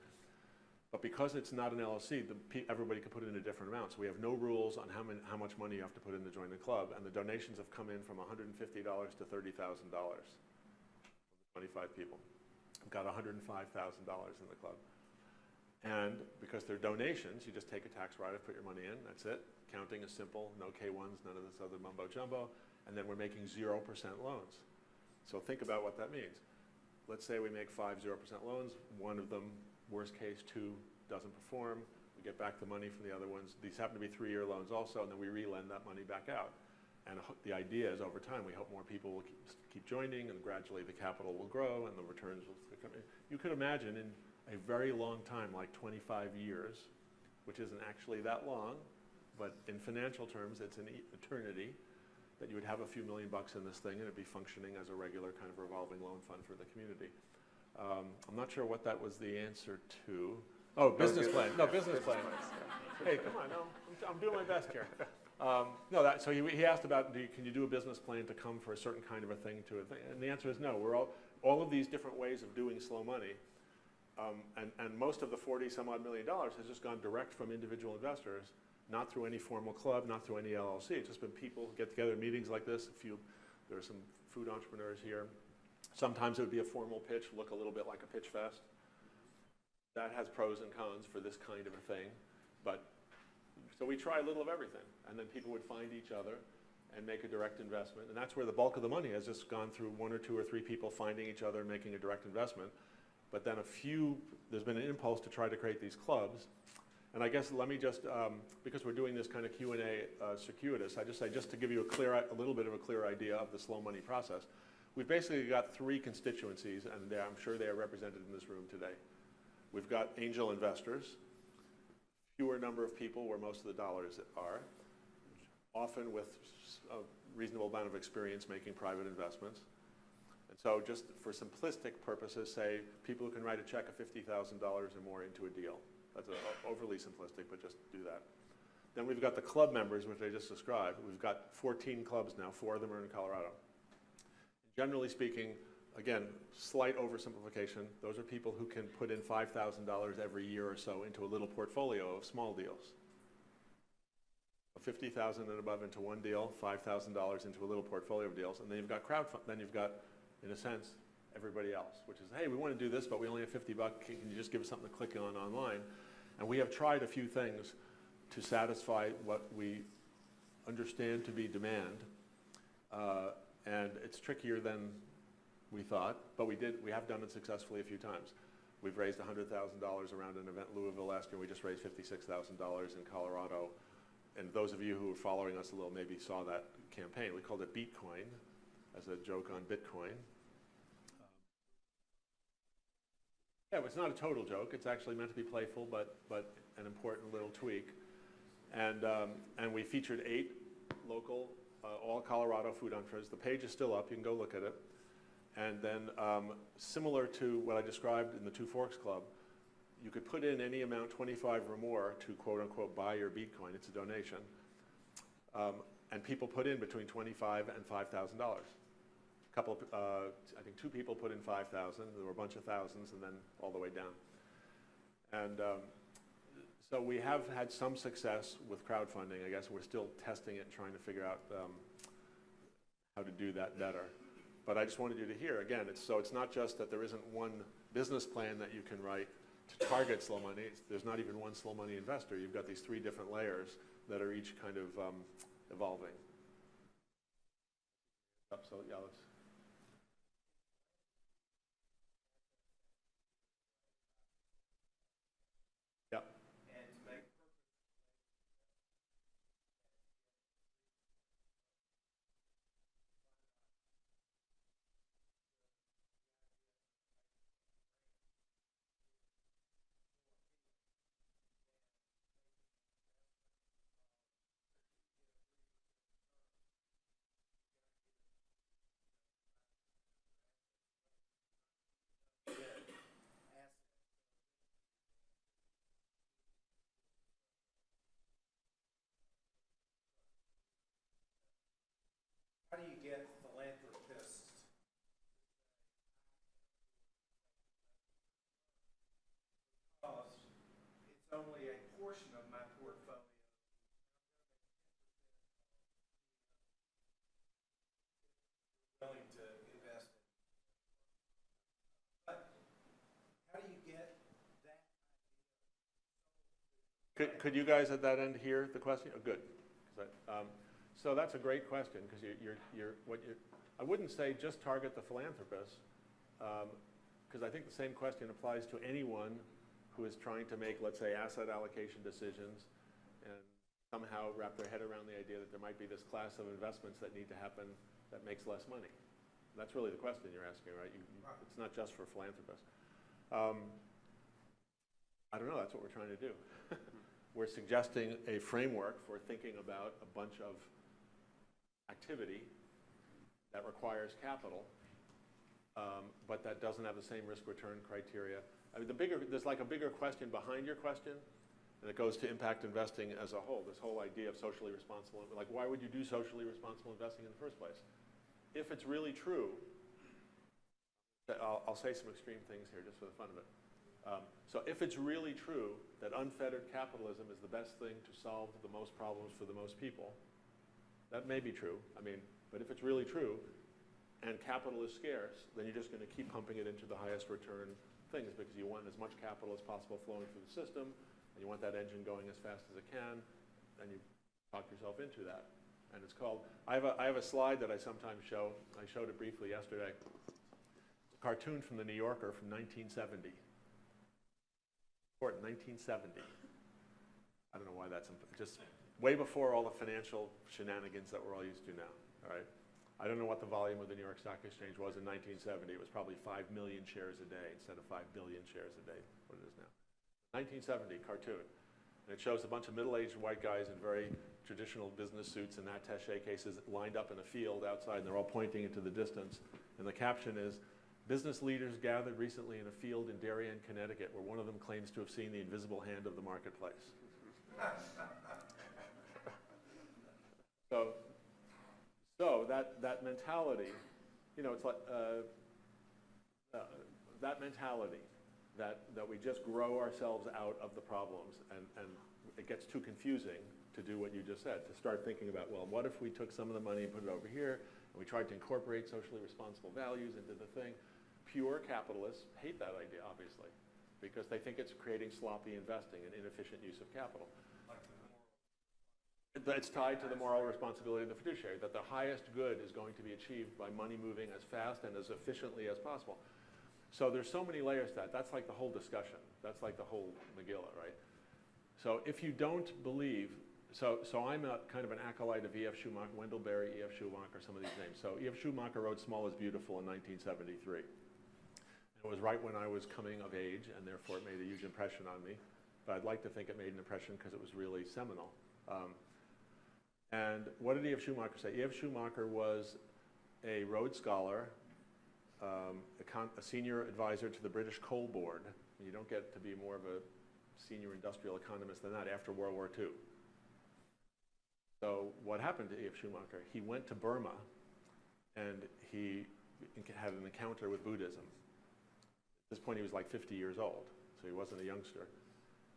But because it's not an LLC, everybody can put in a different amount. So we have no rules on how much money you have to put in to join the club. And the donations have come in from $150 to $30,000 from the 25 people. We've got $105,000 in the club. And because they're donations, you just take a tax write-off, put your money in, that's it. Counting is simple, no K1s, none of this other mumbo jumbo. And then we're making 0% loans. So think about what that means. Let's say we make 5 0% loans. One of them, worst case, 2 doesn't perform. We get back the money from the other ones. These happen to be 3-year loans also, and then we re-lend that money back out. And the idea is over time, we hope more people will keep joining, and gradually the capital will grow and the returns will come in. You could imagine in a very long time, like 25 years, which isn't actually that long, but in financial terms, it's an eternity, that you would have a few $1 million in this thing and it'd be functioning as a regular kind of revolving loan fund for the community. I'm not sure what that was the answer to. Oh, business plan. No, business plan. Hey, come on, no, I'm doing my best here. No, so he asked about, can you do a business plan to come for a certain kind of a thing to a thing? And the answer is no. We're all of these different ways of doing slow money, and most of the 40 some odd $1 million has just gone direct from individual investors, not through any formal club, not through any LLC. It's just been people get together in meetings like this. There are some food entrepreneurs here. Sometimes it would be a formal pitch, look a little bit like a pitch fest. That has pros and cons for this kind of a thing, so we try a little of everything, and then people would find each other and make a direct investment, and that's where the bulk of the money has just gone through 1 or 2 or 3 people finding each other and making a direct investment. But then there's been an impulse to try to create these clubs, and I guess let me just, because we're doing this kind of Q&A circuitous, I just say, just to give you a little bit of a clear idea of the slow money process, we've basically got 3 constituencies, and I'm sure they are represented in this room today. We've got angel investors, fewer number of people where most of the dollars are, often with a reasonable amount of experience making private investments. And so just for simplistic purposes, say people who can write a check of $50,000 or more into a deal. That's overly simplistic, but just do that. Then we've got the club members, which I just described. We've got 14 clubs now, 4 of them are in Colorado. Generally speaking, again, slight oversimplification, those are people who can put in $5,000 every year or so into a little portfolio of small deals. $50,000 and above into one deal, $5,000 into a little portfolio of deals, and then you've got then you've got, in a sense, everybody else, which is, hey, we want to do this, but we only have $50. Can you just give us something to click on online? And we have tried a few things to satisfy what we understand to be demand, and it's trickier than we thought, but we have done it successfully a few times. We've raised $100,000 around an event in Louisville last year. We just raised $56,000 in Colorado. And those of you who are following us a little maybe saw that campaign. We called it Beatcoin as a joke on Bitcoin. Yeah, it's not a total joke. It's actually meant to be playful, but an important little tweak. And we featured 8 local, all Colorado food entrepreneurs. The page is still up. You can go look at it. And then similar to what I described in the Two Forks Club, you could put in any amount, 25 or more, to quote unquote buy your Bitcoin. It's a donation. And people put in between $25,000 and $5,000. I think 2 people put in 5,000. There were a bunch of thousands, and then all the way down. And so we have had some success with crowdfunding. I guess we're still testing it and trying to figure out how to do that better. But I just wanted you to hear, again, it's not just that there isn't one business plan that you can write to target slow money. There's not even one slow money investor. You've got these 3 different layers that are each kind of evolving. So yeah, let's. Yeah. And to make how do you get philanthropists? Because it's only a portion of my portfolio. Willing to invest in. But how do you get that Could you guys at that end hear the question? Oh, good. 'Cause so that's a great question, because I wouldn't say just target the philanthropists, because I think the same question applies to anyone who is trying to make, let's say, asset allocation decisions and somehow wrap their head around the idea that there might be this class of investments that need to happen that makes less money. That's really the question you're asking, right? It's not just for philanthropists. I don't know, that's what we're trying to do. We're suggesting a framework for thinking about a bunch of activity that requires capital, but that doesn't have the same risk-return criteria. I mean, there's like a bigger question behind your question, and it goes to impact investing as a whole, this whole idea of socially responsible. Like, why would you do socially responsible investing in the first place? If it's really true, I'll say some extreme things here just for the fun of it. So if it's really true that unfettered capitalism is the best thing to solve the most problems for the most people, that may be true. I mean, but if it's really true and capital is scarce, then you're just going to keep pumping it into the highest return things because you want as much capital as possible flowing through the system, and you want that engine going as fast as it can, and you talk yourself into that. And it's called, I have a slide that I sometimes show. I showed it briefly yesterday. It's a cartoon from the New Yorker from 1970. 1970. I don't know why that's just way before all the financial shenanigans that we're all used to now. All right. I don't know what the volume of the New York Stock Exchange was in 1970. It was probably 5 million shares a day instead of 5 billion shares a day, what it is now. 1970 cartoon. And it shows a bunch of middle-aged white guys in very traditional business suits and attaché cases lined up in a field outside, and they're all pointing into the distance. And the caption is, "Business leaders gathered recently in a field in Darien, Connecticut, where one of them claims to have seen the invisible hand of the marketplace." So that mentality, you know, it's like that mentality that we just grow ourselves out of the problems, and it gets too confusing to do what you just said, to start thinking about, well, what if we took some of the money and put it over here, and we tried to incorporate socially responsible values into the thing. Pure capitalists hate that idea, obviously, because they think it's creating sloppy investing and inefficient use of capital. It's tied to the moral responsibility of the fiduciary, that the highest good is going to be achieved by money moving as fast and as efficiently as possible. So there's so many layers to that. That's like the whole discussion. That's like the whole Megillah, right? So if you don't believe, so I'm a kind of an acolyte of E.F. Schumacher, Wendell Berry, E.F. Schumacher, some of these names. So E.F. Schumacher wrote Small is Beautiful in 1973. It was right when I was coming of age, and therefore it made a huge impression on me. But I'd like to think it made an impression because it was really seminal. And what did E.F. Schumacher say? E.F. Schumacher was a Rhodes Scholar, a senior advisor to the British Coal Board. You don't get to be more of a senior industrial economist than that after World War II. So what happened to E.F. Schumacher? He went to Burma, and he had an encounter with Buddhism. At this point, he was like 50 years old, so he wasn't a youngster.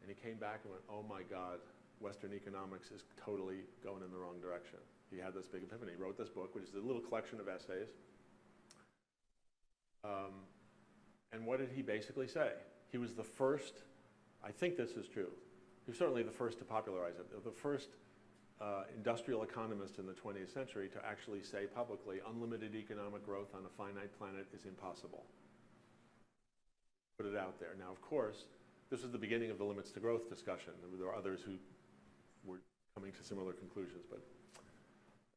And he came back and went, oh my God, Western economics is totally going in the wrong direction. He had this big epiphany. He wrote this book, which is a little collection of essays. And what did he basically say? He was the first, I think this is true, he was certainly the first to popularize it, the first industrial economist in the 20th century to actually say publicly, unlimited economic growth on a finite planet is impossible. Put it out there. Now, of course, this was the beginning of the limits to growth discussion. There were others who were coming to similar conclusions,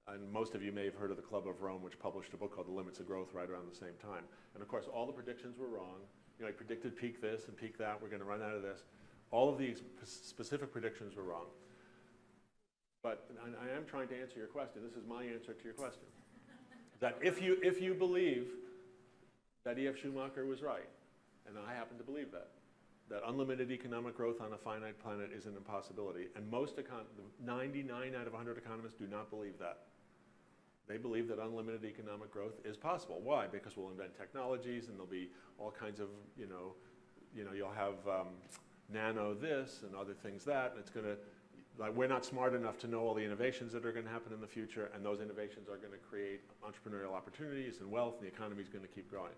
and most of you may have heard of the Club of Rome, which published a book called The Limits of Growth right around the same time. And of course, all the predictions were wrong. You know, I predicted peak this and peak that, we're going to run out of this. All of the specific predictions were wrong. But I am trying to answer your question. This is my answer to your question. That if you believe that E.F. Schumacher was right, and I happen to believe that unlimited economic growth on a finite planet is an impossibility, and 99 out of 100 economists do not believe that. They believe that unlimited economic growth is possible. Why? Because we'll invent technologies, and there'll be all kinds of, you'll have nano this and other things that, and it's going to, like, we're not smart enough to know all the innovations that are going to happen in the future, and those innovations are going to create entrepreneurial opportunities and wealth, and the economy is going to keep growing.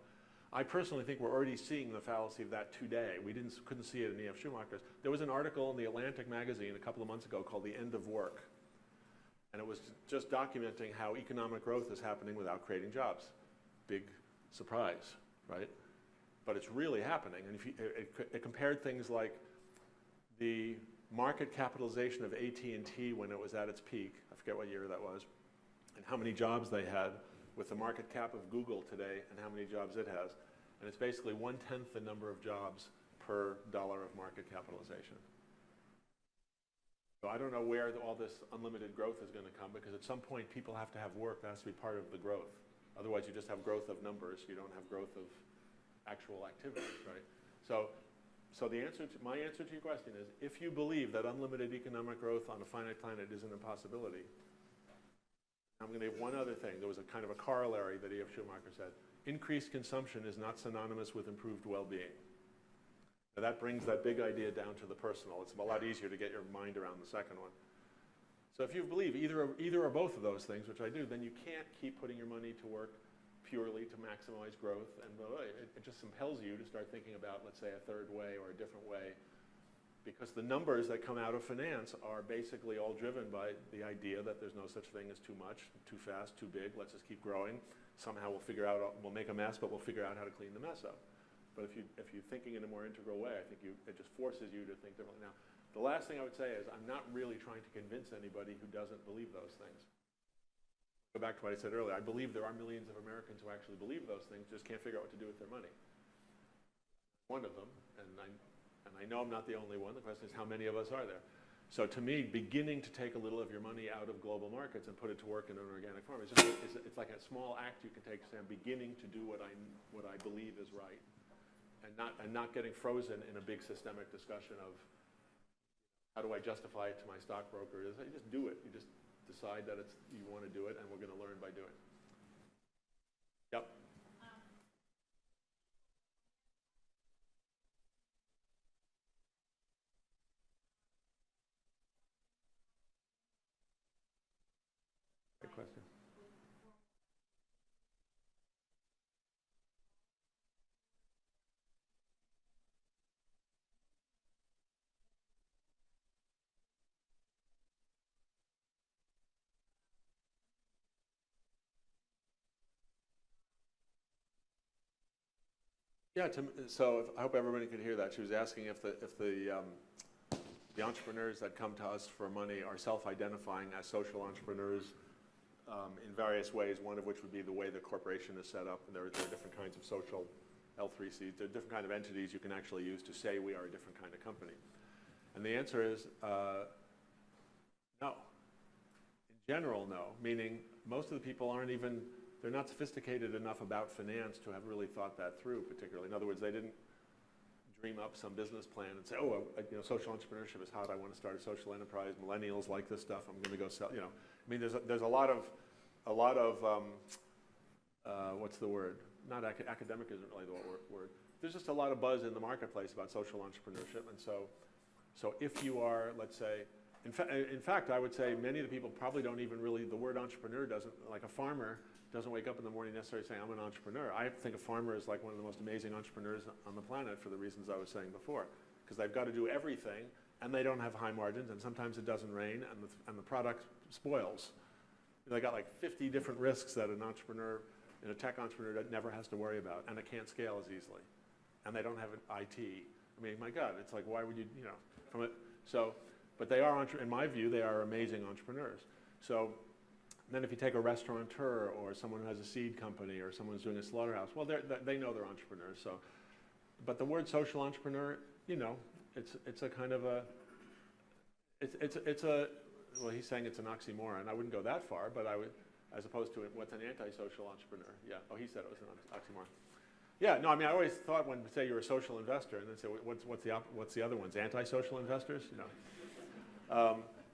I personally think we're already seeing the fallacy of that today. We couldn't see it in E.F. Schumacher's. There was an article in the Atlantic magazine a couple of months ago called The End of Work. And it was just documenting how economic growth is happening without creating jobs. Big surprise, right? But it's really happening. And if it compared things like the market capitalization of AT&T when it was at its peak, I forget what year that was, and how many jobs they had with the market cap of Google today and how many jobs it has. And it's basically 1/10 the number of jobs per dollar of market capitalization. So I don't know where all this unlimited growth is going to come, because at some point people have to have work. That has to be part of the growth. Otherwise you just have growth of numbers. You don't have growth of actual activities, right? So my answer to your question is, if you believe that unlimited economic growth on a finite planet is an impossibility, I'm going to give one other thing. There was a kind of a corollary that E.F. Schumacher said. Increased consumption is not synonymous with improved well-being. Now that brings that big idea down to the personal. It's a lot easier to get your mind around the second one. So if you believe either or both of those things, which I do, then you can't keep putting your money to work purely to maximize growth. And it just compels you to start thinking about, let's say, a third way or a different way. Because the numbers that come out of finance are basically all driven by the idea that there's no such thing as too much, too fast, too big. Let's just keep growing. Somehow we'll make a mess, but we'll figure out how to clean the mess up. But if you're thinking in a more integral way, I think it just forces you to think differently. Now, the last thing I would say is I'm not really trying to convince anybody who doesn't believe those things. Go back to what I said earlier. I believe there are millions of Americans who actually believe those things, just can't figure out what to do with their money. One of them, and I know I'm not the only one. The question is, how many of us are there? So to me, beginning to take a little of your money out of global markets and put it to work in an organic farm, it's like a small act you can take to say, I'm beginning to do what I believe is right, and not getting frozen in a big systemic discussion of how do I justify it to my stockbroker. You just do it. You just decide that you want to do it, and we're going to learn by doing. Yep. Good question. Yeah, so I hope everybody could hear that. She was asking if the entrepreneurs that come to us for money are self-identifying as social entrepreneurs in various ways, one of which would be the way the corporation is set up. And there are different kinds of social L3Cs. There are different kind of entities you can actually use to say we are a different kind of company. And the answer is no. In general, no, meaning most of the people they're not sophisticated enough about finance to have really thought that through particularly. In other words, they didn't dream up some business plan and say, oh, social entrepreneurship is hot. I want to start a social enterprise. Millennials like this stuff. I'm going to go sell, I mean, there's a lot of what's the word? Not academic isn't really the word. There's just a lot of buzz in the marketplace about social entrepreneurship. And so if you are, let's say, in fact, I would say many of the people probably don't even really, the word entrepreneur doesn't, like a farmer doesn't wake up in the morning necessarily saying, I'm an entrepreneur. I think a farmer is like one of the most amazing entrepreneurs on the planet for the reasons I was saying before. Because they've got to do everything, and they don't have high margins, and sometimes it doesn't rain, and the product spoils. They got like 50 different risks that an entrepreneur, a tech entrepreneur, that never has to worry about, and it can't scale as easily. And they don't have an IT. I mean, my God, it's like, why would you, from it? So, but they are, in my view, they are amazing entrepreneurs. So then if you take a restaurateur or someone who has a seed company or someone who's doing a slaughterhouse, well, they know they're entrepreneurs. So, but the word social entrepreneur, it's a kind of a, well, he's saying it's an oxymoron. I wouldn't go that far, but I would, as opposed to what's an antisocial entrepreneur. Yeah, oh, he said it was an oxymoron. Yeah, no, I mean, I always thought when say you're a social investor, and then say, what's the other ones? Antisocial investors?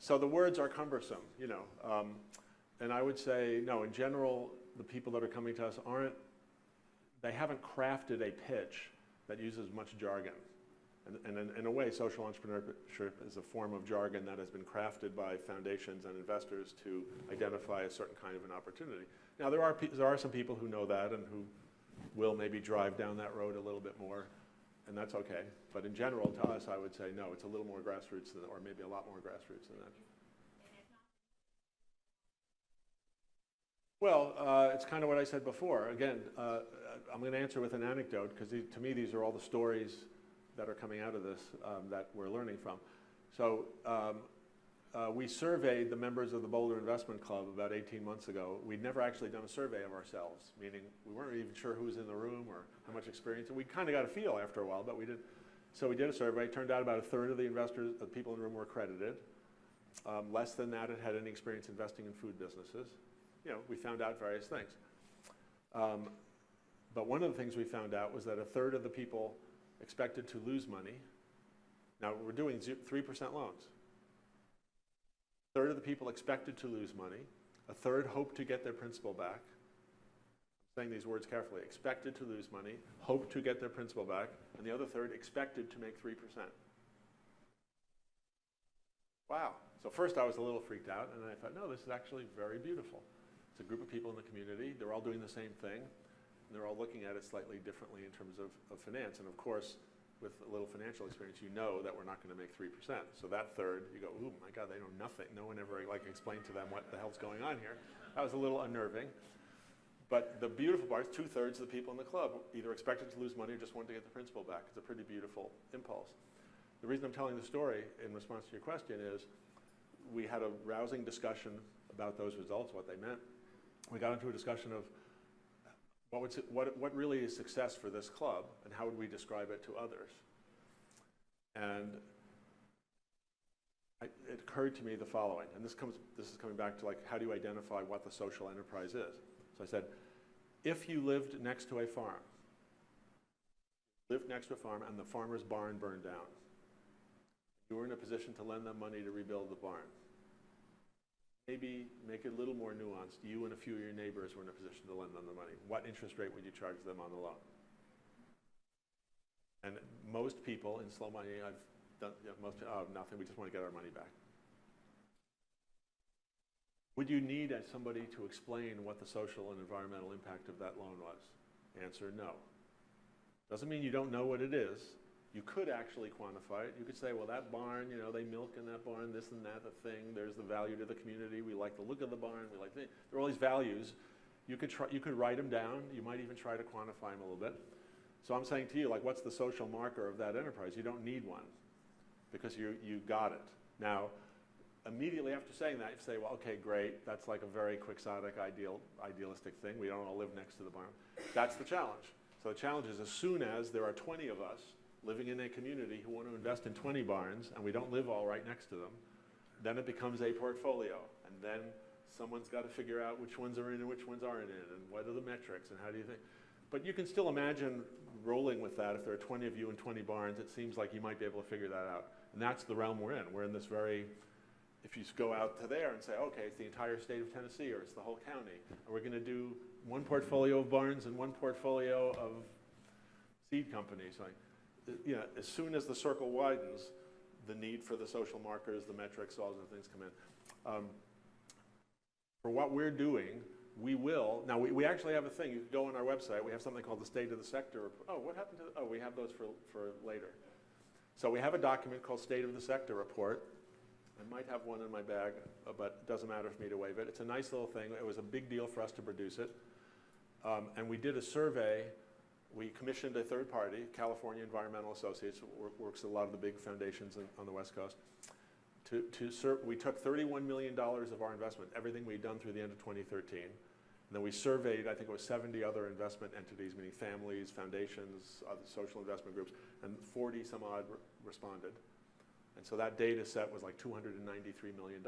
So the words are cumbersome, and I would say, no, in general, the people that are coming to us they haven't crafted a pitch that uses much jargon. And in a way, social entrepreneurship is a form of jargon that has been crafted by foundations and investors to identify a certain kind of an opportunity. Now, there are some people who know that and who will maybe drive down that road a little bit more, and that's okay. But in general, to us, I would say, no, it's a little more grassroots than, or maybe a lot more grassroots than that. Well, it's kind of what I said before. Again, I'm going to answer with an anecdote, because to me, these are all the stories that are coming out of this that we're learning from. So we surveyed the members of the Boulder Investment Club about 18 months ago. We'd never actually done a survey of ourselves, meaning we weren't even sure who was in the room or how much experience. And we kind of got a feel after a while, but we did. So we did a survey. It turned out about a third of the investors, the people in the room, were accredited. Less than that had any experience investing in food businesses. You know, we found out various things. But one of the things we found out was that a third of the people expected to lose money. Now, we're doing 3% loans. A third of the people expected to lose money. A third hoped to get their principal back. I'm saying these words carefully. Expected to lose money, hoped to get their principal back, and the other third expected to make 3%. Wow. So first I was a little freaked out, and then I thought, no, this is actually very beautiful. It's a group of people in the community. They're all doing the same thing, and they're all looking at it slightly differently in terms of finance. And of course, with a little financial experience, you know that we're not going to make 3%. So that third, you go, oh my God, they know nothing. No one ever explained to them what the hell's going on here. That was a little unnerving. But the beautiful part is 2/3 of the people in the club either expected to lose money or just wanted to get the principal back. It's a pretty beautiful impulse. The reason I'm telling the story in response to your question is we had a rousing discussion about those results, what they meant. We got into a discussion of what really is success for this club, and how would we describe it to others? And it occurred to me the following, and this is coming back to how do you identify what the social enterprise is? So I said, if you lived next to a farm, and the farmer's barn burned down, you were in a position to lend them money to rebuild the barn. Maybe make it a little more nuanced. You and a few of your neighbors were in a position to lend them the money. What interest rate would you charge them on the loan? And most people in slow money, I've done, nothing, we just want to get our money back. Would you need somebody to explain what the social and environmental impact of that loan was? Answer, no. Doesn't mean you don't know what it is. You could actually quantify it. You could say, well, that barn, they milk in that barn, this and that, the thing. There's the value to the community. We like the look of the barn. We like there are all these values. You could write them down. You might even try to quantify them a little bit. So I'm saying to you, what's the social marker of that enterprise? You don't need one because you got it. Now, immediately after saying that, you say, well, okay, great. That's like a very quixotic, idealistic thing. We don't all live next to the barn. That's the challenge. So the challenge is as soon as there are 20 of us living in a community who want to invest in 20 barns, and we don't live all right next to them, then it becomes a portfolio. And then someone's got to figure out which ones are in and which ones aren't in, and what are the metrics, and how do you think? But you can still imagine rolling with that. If there are 20 of you in 20 barns, it seems like you might be able to figure that out. And that's the realm we're in. We're in this if you go out to there and say, okay, it's the entire state of Tennessee, or it's the whole county, and we're going to do one portfolio of barns and one portfolio of seed companies. As soon as the circle widens, the need for the social markers, the metrics, all those things come in. For what we're doing, we will. Now, we actually have a thing. You can go on our website. We have something called the State of the Sector Report. Oh, what happened to? We have those for later. So we have a document called State of the Sector Report. I might have one in my bag, but it doesn't matter for me to wave it. It's a nice little thing. It was a big deal for us to produce it. And we did a survey. We commissioned a third party, California Environmental Associates, works at a lot of the big foundations on the West Coast. We took $31 million of our investment, everything we'd done through the end of 2013. And then we surveyed, I think it was 70 other investment entities, meaning families, foundations, other social investment groups, and 40 some odd responded. And so that data set was like $293 million.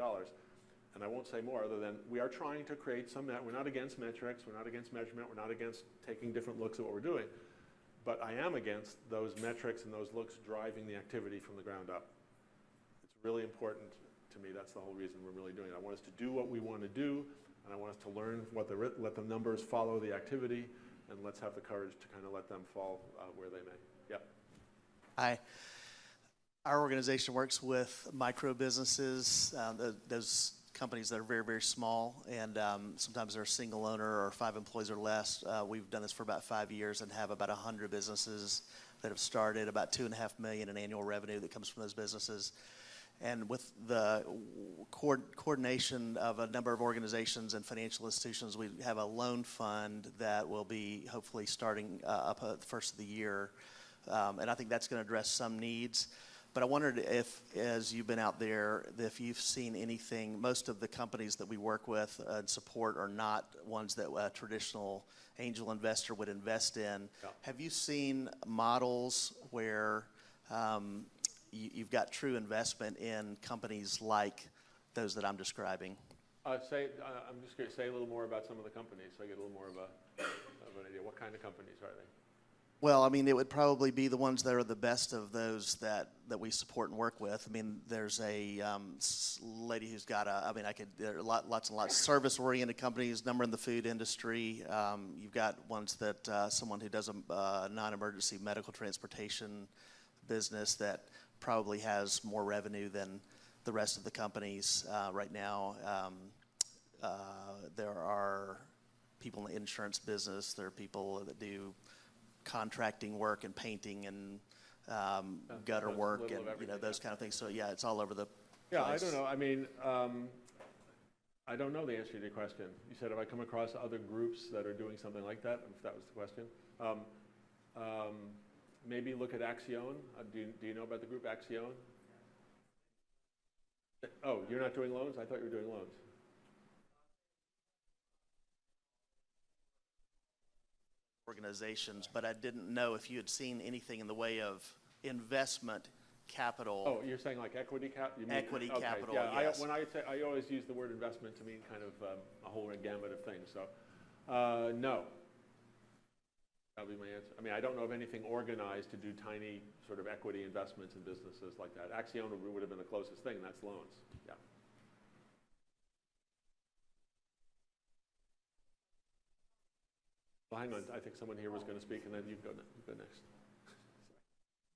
And I won't say more other than we are trying to create we're not against metrics, we're not against measurement, we're not against taking different looks at what we're doing. But I am against those metrics and those looks driving the activity from the ground up. It's really important to me. That's the whole reason we're really doing it. I want us to do what we want to do, and I want us to learn let the numbers follow the activity, and let's have the courage to kind of let them fall where they may. Yep. Hi. Our organization works with micro businesses, those companies that are very, very small, and sometimes they're a single owner or 5 employees or less. We've done this for about 5 years and have about 100 businesses that have started, about $2.5 million in annual revenue that comes from those businesses. And with the coordination of a number of organizations and financial institutions, we have a loan fund that will be hopefully starting up at the first of the year. And I think that's going to address some needs. But I wondered if, as you've been out there, if you've seen anything. Most of the companies that we work with and support are not ones that a traditional angel investor would invest in. Yeah. Have you seen models where you've got true investment in companies like those that I'm describing? I'm just curious, say a little more about some of the companies so I get a little more of an idea. What kind of companies are they? Well, I mean, it would probably be the ones that are the best of those that we support and work with. I mean, there's a lady who's got there are lots and lots of service-oriented companies, number in the food industry. You've got ones that someone who does a non-emergency medical transportation business that probably has more revenue than the rest of the companies right now. There are people in the insurance business. There are people that do contracting work and painting and gutter work and those kind of things. So yeah, it's all over the place. I don't know. I mean, I don't know the answer to your question. You said, have I come across other groups that are doing something like that? If that was the question. Maybe look at Axion. Do you know about the group Axion? Oh, you're not doing loans? I thought you were doing loans. Organizations, but I didn't know if you had seen anything in the way of investment capital. Oh, you're saying like equity capital? Equity capital, yeah. yes. I always use the word investment to mean kind of a whole gamut of things. So, no. That would be my answer. I mean, I don't know of anything organized to do tiny sort of equity investments in businesses like that. Axion would have been the closest thing. That's loans. Yeah. Well, hang on. I think someone here was going to speak, and then you go next.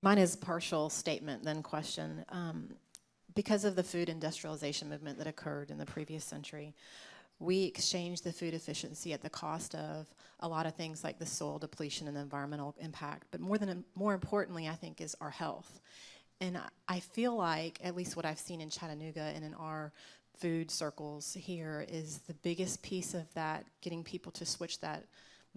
Mine is partial statement, then question. Because of the food industrialization movement that occurred in the previous century, we exchanged the food efficiency at the cost of a lot of things like the soil depletion and the environmental impact. But more importantly, I think, is our health. And I feel like, at least what I've seen in Chattanooga and in our food circles here, is the biggest piece of that, getting people to switch that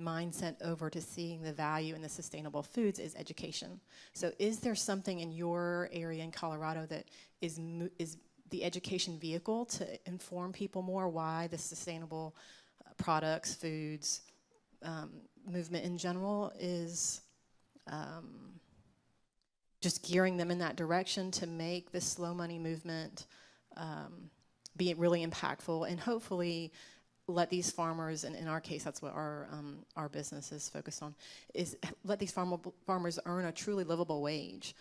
mindset over to seeing the value in the sustainable foods, is education. So is there something in your area in Colorado that is the education vehicle to inform people more why the sustainable products, foods, movement in general is just gearing them in that direction to make the slow money movement be really impactful, and hopefully let these farmers, and in our case, that's what our business is focused on, is let these farmers earn a truly livable wage,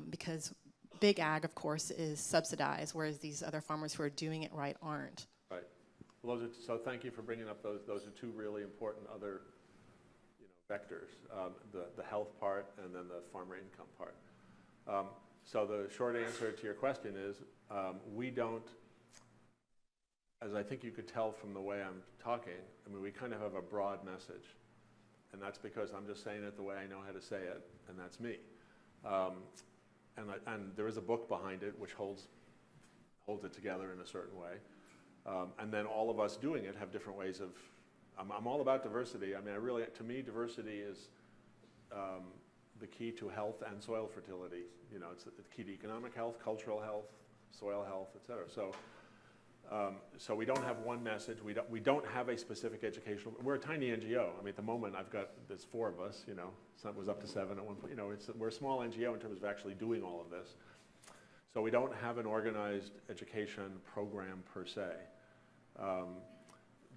because big ag, of course, is subsidized, whereas these other farmers who are doing it right aren't. Right. Well, so thank you for bringing up those. Those are two really important other, vectors: the health part and then the farmer income part. So the short answer to your question is we don't. As I think you could tell from the way I'm talking, I mean, we kind of have a broad message. And that's because I'm just saying it the way I know how to say it, and that's me. And there is a book behind it which holds it together in a certain way. And then all of us doing it have different ways of, I'm all about diversity. I mean, to me, diversity is the key to health and soil fertility. It's the key to economic health, cultural health, soil health, et cetera. So we don't have one message. We don't have a specific educational. We're a tiny NGO. I mean, at the moment, there's 4 of us. Some was up to 7 at one point. We're a small NGO in terms of actually doing all of this. So we don't have an organized education program per se.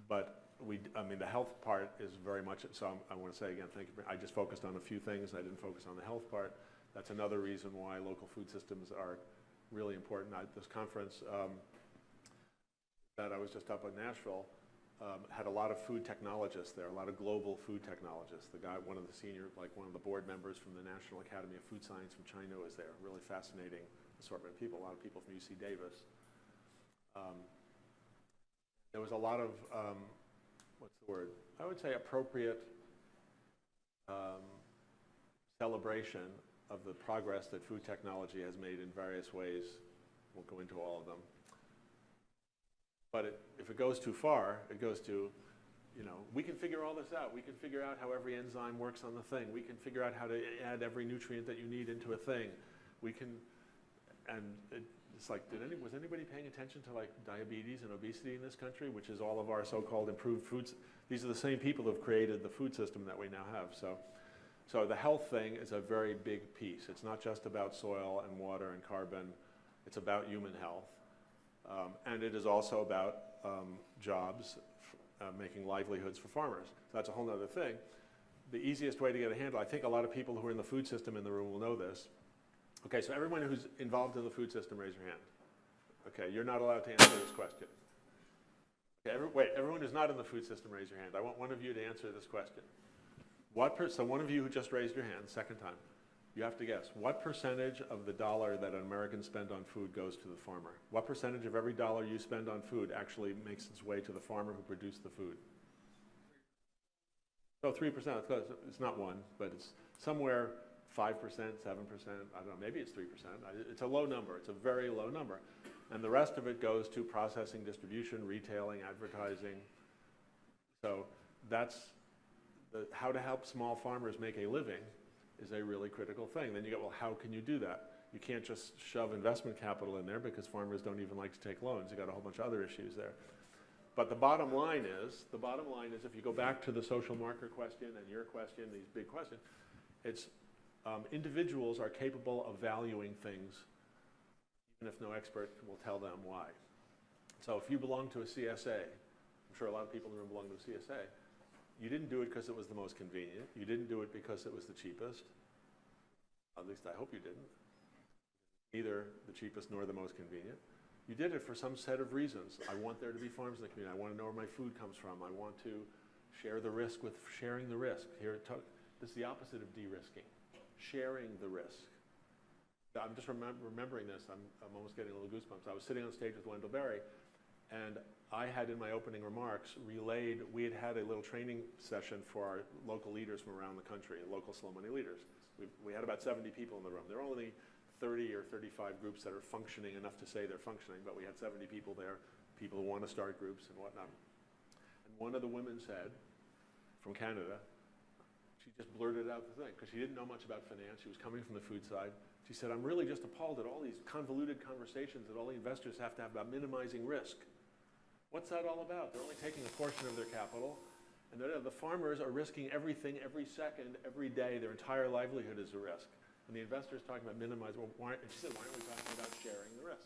But the health part is very much. So I want to say again, thank you. I just focused on a few things. I didn't focus on the health part. That's another reason why local food systems are really important. This conference. That I was just up in Nashville, had a lot of food technologists there, a lot of global food technologists. The guy, one of the board members from the National Academy of Food Science from China was there. Really fascinating assortment of people, a lot of people from UC Davis. there was a lot of, what's the word? I would say appropriate celebration of the progress that food technology has made in various ways. Won't go into all of them. But if it goes too far, it goes to, we can figure all this out. We can figure out how every enzyme works on the thing. We can figure out how to add every nutrient that you need into a thing. We can, and it's like, was anybody paying attention to like diabetes and obesity in this country, which is all of our so-called improved foods? These are the same people who have created the food system that we now have. So the health thing is a very big piece. It's not just about soil and water and carbon. It's about human health. And it is also about jobs, making livelihoods for farmers. So that's a whole other thing. The easiest way to get a handle, I think a lot of people who are in the food system in the room will know this. Okay, so everyone who's involved in the food system, raise your hand. Okay, you're not allowed to answer this question. Okay, wait, everyone who's not in the food system, raise your hand. I want one of you to answer this question. So one of you who just raised your hand, second time, you have to guess, what percentage of the dollar that Americans spend on food goes to the farmer? What percentage of every dollar you spend on food actually makes its way to the farmer who produced the food? So 3%, it's not 1, but it's somewhere 5%, 7%, I don't know, maybe it's 3%. It's a low number, it's a very low number. And the rest of it goes to processing, distribution, retailing, advertising. So that's how to help small farmers make a living is a really critical thing. Then you go, well, how can you do that? You can't just shove investment capital in there because farmers don't even like to take loans. You got a whole bunch of other issues there. But the bottom line is if you go back to the social marker question and your question, these big questions, it's individuals are capable of valuing things even if no expert will tell them why. So if you belong to a CSA, I'm sure a lot of people in the room belong to a CSA, you didn't do it because it was the most convenient. You didn't do it because it was the cheapest. At least I hope you didn't. Neither the cheapest nor the most convenient. You did it for some set of reasons. I want there to be farms in the community. I want to know where my food comes from. I want to share the risk with sharing the risk. This is the opposite of de-risking. Sharing the risk. I'm just remembering this. I'm almost getting a little goosebumps. I was sitting on stage with Wendell Berry, and I had in my opening remarks relayed, we had a little training session for our local leaders from around the country, local slow money leaders. We had about 70 people in the room. There are only 30 or 35 groups that are functioning enough to say they're functioning, but we had 70 people there, people who want to start groups and whatnot. And one of the women said, from Canada, she just blurted out the thing, because she didn't know much about finance. She was coming from the food side. She said, I'm really just appalled at all these convoluted conversations that all the investors have to have about minimizing risk. What's that all about? They're only taking a portion of their capital, and the farmers are risking everything, every second, every day. Their entire livelihood is a risk. And the investors talking about minimizing, and she said, why aren't we talking about sharing the risk?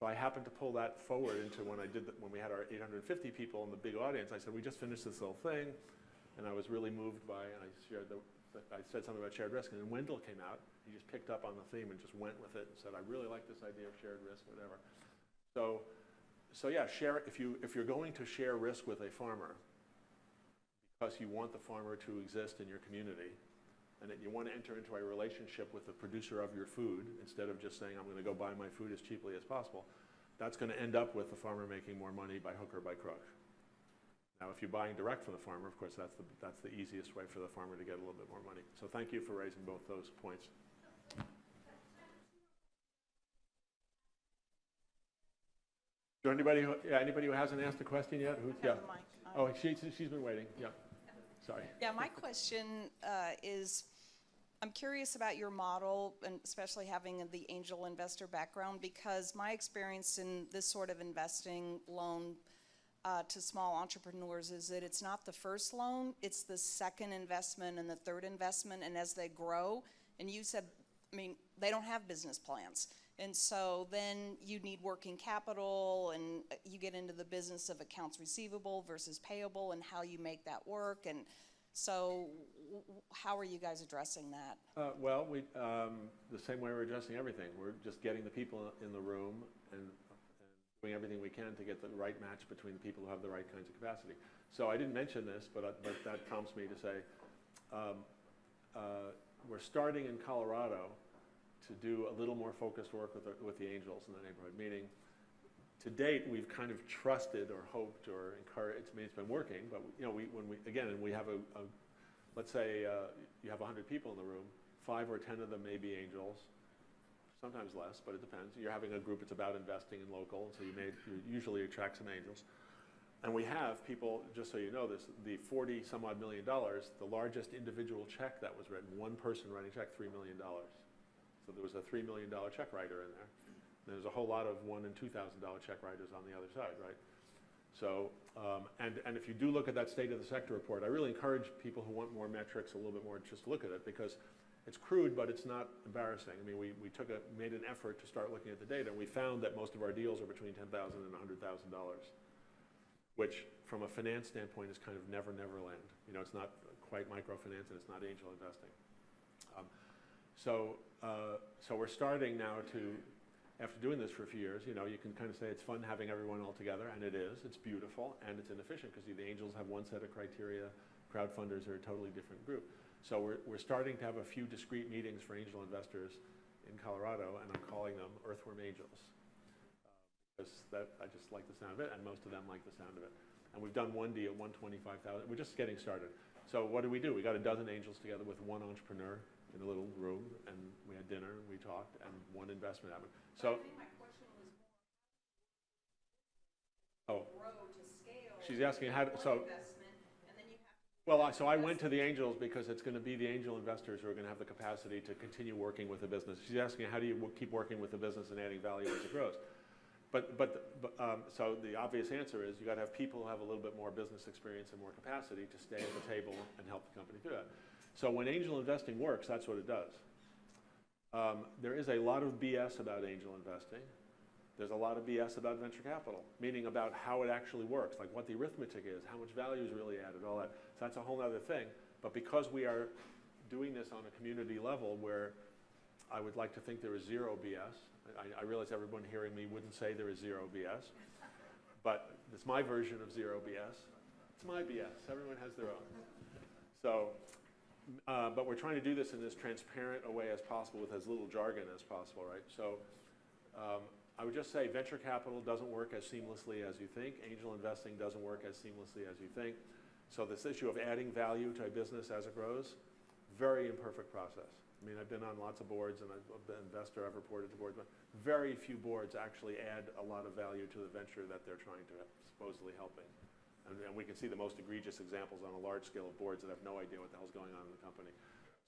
So I happened to pull that forward into when we had our 850 people in the big audience. I said, we just finished this little thing, and I was really moved by, and I said something about shared risk, and then Wendell came out. He just picked up on the theme and just went with it and said, I really like this idea of shared risk, whatever. So yeah, if you're going to share risk with a farmer because you want the farmer to exist in your community and that you want to enter into a relationship with the producer of your food instead of just saying, I'm going to go buy my food as cheaply as possible, that's going to end up with the farmer making more money by hook or by crook. Now, if you're buying direct from the farmer, of course, that's the easiest way for the farmer to get a little bit more money. So thank you for raising both those points. Is there anybody who hasn't asked a question yet? Yeah. Oh, she's been waiting. Yeah. Sorry. Yeah, my question is, I'm curious about your model, and especially having the angel investor background, because my experience in this sort of investing loan to small entrepreneurs is that it's not the first loan, it's the second investment and the third investment, and as they grow, and you said, they don't have business plans. And so then you need working capital, and you get into the business of accounts receivable versus payable and how you make that work. And so how are you guys addressing that? Well, the same way we're addressing everything. We're just getting the people in the room and doing everything we can to get the right match between the people who have the right kinds of capacity. So I didn't mention this, but that prompts me to say, we're starting in Colorado to do a little more focused work with the angels in the neighborhood, meaning to date, we've kind of trusted or hoped or encouraged. I mean, it's been working, but when we have let's say you have 100 people in the room, 5 or 10 of them may be angels, sometimes less, but it depends. You're having a group that's about investing in local, so you usually attract some angels. And we have people, just so you know this, the 40 some odd $million, the largest individual check that was written, one person writing a check, $3 million. So there was a $3 million check writer in there. There's a whole lot of $1,000 and $2,000 check writers on the other side, right? So, and if you do look at that state of the sector report, I really encourage people who want more metrics, a little bit more, just look at it, because it's crude, but it's not embarrassing. I mean, we made an effort to start looking at the data, and we found that most of our deals are between $10,000 and $100,000, which from a finance standpoint is kind of never land. You know, it's not quite microfinance and it's not angel investing. So we're starting now to, after doing this for a few years, you know, you can kind of say it's fun having everyone all together, and it is. It's beautiful, and it's inefficient because the angels have one set of criteria, crowdfunders are a totally different group. So we're starting to have a few discrete meetings for angel investors in Colorado, and I'm calling them Earthworm Angels. Because I just like the sound of it, and most of them like the sound of it. And we've done one deal, 125,000. We're just getting started. So what do? We got a dozen angels together with one entrepreneur in a little room, and we had dinner, and we talked, and one investment happened. So, I think my question was more grow to scale. She's asking how. Investment, and then you have to Well, so I went to the angels because it's going to be the angel investors who are going to have the capacity to continue working with the business. She's asking how do you keep working with the business and adding value as it grows. So the obvious answer is you got to have people who have a little bit more business experience and more capacity to stay at the table and help the company do that. So when angel investing works, that's what it does. There is a lot of BS about angel investing. There's a lot of BS about venture capital, meaning about how it actually works, like what the arithmetic is, how much value is really added, all that. So that's a whole other thing. But because we are doing this on a community level where I would like to think there is zero BS, I realize everyone hearing me wouldn't say there is zero BS, but it's my version of zero BS. It's my BS. Everyone has their own. So, but we're trying to do this in as transparent a way as possible with as little jargon as possible, right? So I would just say venture capital doesn't work as seamlessly as you think. Angel investing doesn't work as seamlessly as you think. So this issue of adding value to a business as it grows, very imperfect process. I mean, I've been on lots of boards, and I've been an investor, I've reported to boards, but very few boards actually add a lot of value to the venture that they're trying to supposedly helping. And we can see the most egregious examples on a large scale of boards that have no idea what the hell's going on in the company.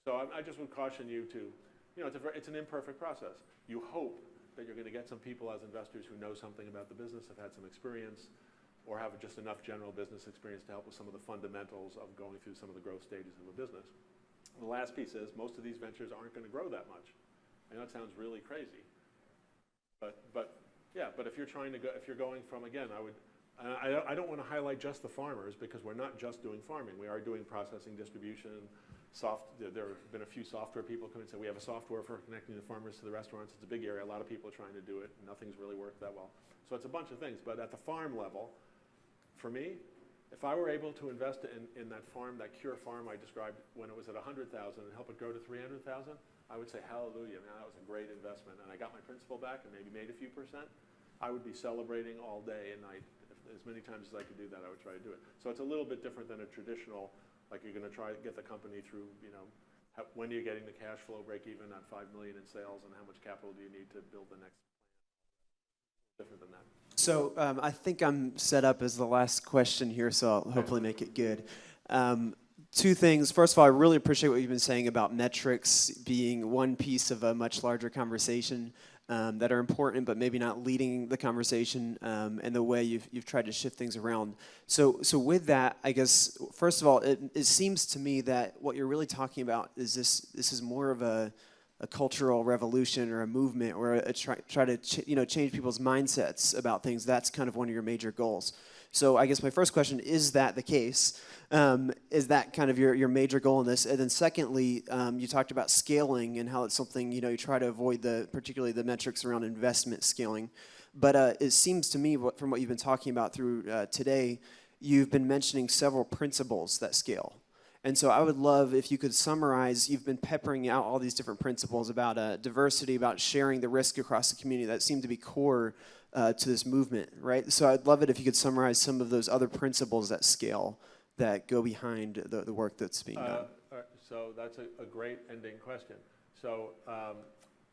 So I just would caution you to, you know, it's an imperfect process. You hope that you're going to get some people as investors who know something about the business, have had some experience, or have just enough general business experience to help with some of the fundamentals of going through some of the growth stages of a business. The last piece is most of these ventures aren't going to grow that much. I know it sounds really crazy, but if you're trying to go, if you're going from, again, I don't want to highlight just the farmers because we're not just doing farming. We are doing processing, distribution, there have been a few software people come in and say we have a software for connecting the farmers to the restaurants. It's a big area. A lot of people are trying to do it. Nothing's really worked that well. So it's a bunch of things. But at the farm level, for me, if I were able to invest in that farm, that Cure farm I described when it was at 100,000 and help it grow to 300,000, I would say, hallelujah, man, that was a great investment. And I got my principal back and maybe made a few percent. I would be celebrating all day and night. As many times as I could do that, I would try to do it. So it's a little bit different than a traditional, like you're going to try to get the company through, you know, when are you getting the cash flow break even at 5 million in sales and how much capital do you need to build the next plan? Different than that. So I think I'm set up as the last question here, so I'll hopefully make it good. Two things. First of all, I really appreciate what you've been saying about metrics being one piece of a much larger conversation that are important, but maybe not leading the conversation and the way you've tried to shift things around. So with that, I guess, first of all, it seems to me that what you're really talking about is this is more of a cultural revolution or a movement or try to change people's mindsets about things. That's kind of one of your major goals. So I guess my first question, is that the case? Is that kind of your major goal in this? And then secondly, you talked about scaling and how it's something, you try to avoid particularly the metrics around investment scaling. But it seems to me from what you've been talking about through today, you've been mentioning several principles that scale. And so I would love if you could summarize, you've been peppering out all these different principles about diversity, about sharing the risk across the community that seem to be core to this movement, right? So I'd love it if you could summarize some of those other principles at scale that go behind the work that's being done. So that's a great ending question. So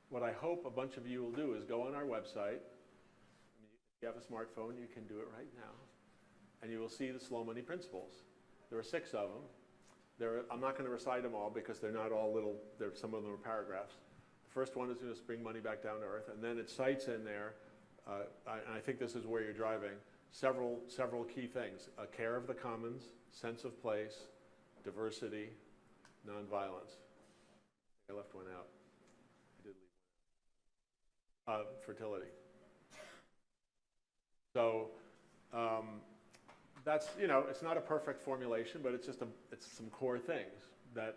what I hope a bunch of you will do is go on our website. If you have a smartphone, you can do it right now. And you will see the slow money principles. There are 6 of them. I'm not going to recite them all because they're not all little, some of them are paragraphs. The first one is just bring money back down to earth. And then it cites in there, and I think this is where you're driving, several key things. Care of the commons, sense of place, diversity, nonviolence. I left one out. I did leave one out. Fertility. So that's, it's not a perfect formulation, but it's some core things that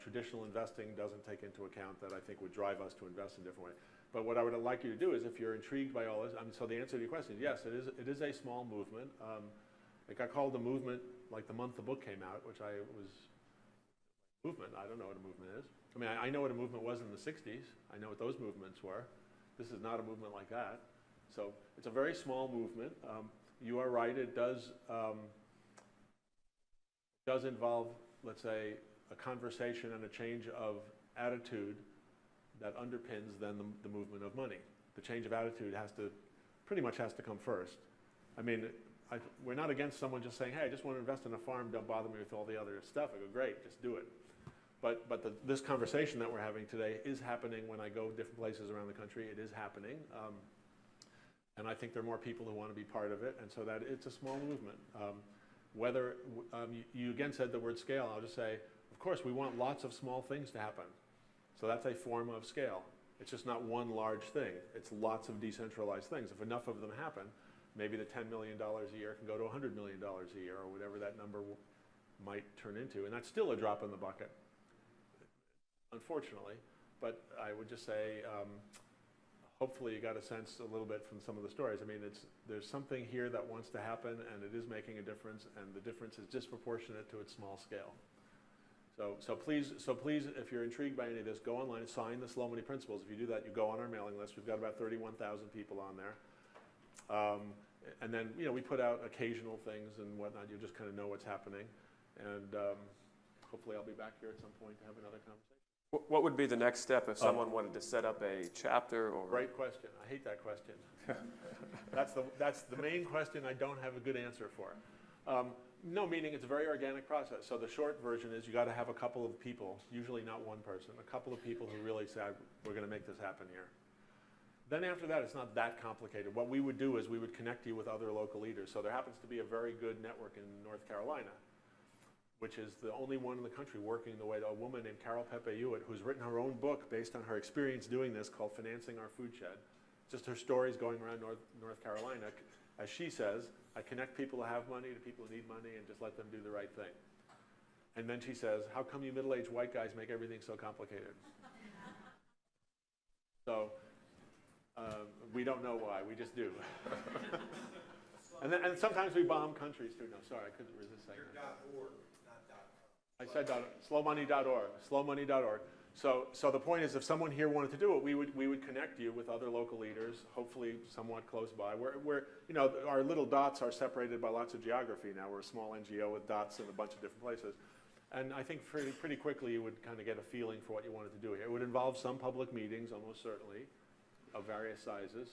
traditional investing doesn't take into account that I think would drive us to invest in a different way. But what I would like you to do is, if you're intrigued by all this, so the answer to your question is yes, it is a small movement. It got called a movement like the month the book came out, which movement. I don't know what a movement is. I mean, I know what a movement was in the 60s. I know what those movements were. This is not a movement like that. So it's a very small movement. You are right. It does involve, let's say, a conversation and a change of attitude that underpins then the movement of money. The change of attitude pretty much has to come first. I mean, we're not against someone just saying, hey, I just want to invest in a farm, don't bother me with all the other stuff. I go, great, just do it. But this conversation that we're having today is happening when I go different places around the country. It is happening. And I think there are more people who want to be part of it. And so that it's a small movement. You again said the word scale. I'll just say, of course, we want lots of small things to happen. So that's a form of scale. It's just not one large thing. It's lots of decentralized things. If enough of them happen, maybe the $10 million a year can go to $100 million a year, or whatever that number might turn into. And that's still a drop in the bucket, unfortunately. But I would just say, hopefully you got a sense a little bit from some of the stories. I mean, there's something here that wants to happen, and it is making a difference, and the difference is disproportionate to its small scale. So please, if you're intrigued by any of this, go online and sign the Slow Money Principles. If you do that, you go on our mailing list. We've got about 31,000 people on there. And then, we put out occasional things and whatnot. You just kind of know what's happening. And hopefully I'll be back here at some point to have another conversation. What would be the next step if someone wanted to set up a chapter? Or Great question. I hate that question. That's the main question I don't have a good answer for. No, meaning it's a very organic process. So the short version is you got to have a couple of people, usually not one person, a couple of people who really say, we're going to make this happen here. Then after that, it's not that complicated. What we would do is we would connect you with other local leaders. So there happens to be a very good network in North Carolina, which is the only one in the country working the way to a woman named Carol Pepe Hewitt, who's written her own book based on her experience doing this called Financing Our Food Shed. Just her stories going around North Carolina. As she says, I connect people who have money to people who need money and just let them do the right thing. And then she says, how come you middle-aged white guys make everything so complicated? So we don't know why, we just do. And sometimes we bomb countries too. No, sorry, I couldn't resist saying that. .org, not .com. I said slowmoney.org, slowmoney.org. So the point is, if someone here wanted to do it, we would connect you with other local leaders, hopefully somewhat close by. Our little dots are separated by lots of geography now. We're a small NGO with dots in a bunch of different places. And I think pretty quickly you would kind of get a feeling for what you wanted to do here. It would involve some public meetings, almost certainly, of various sizes.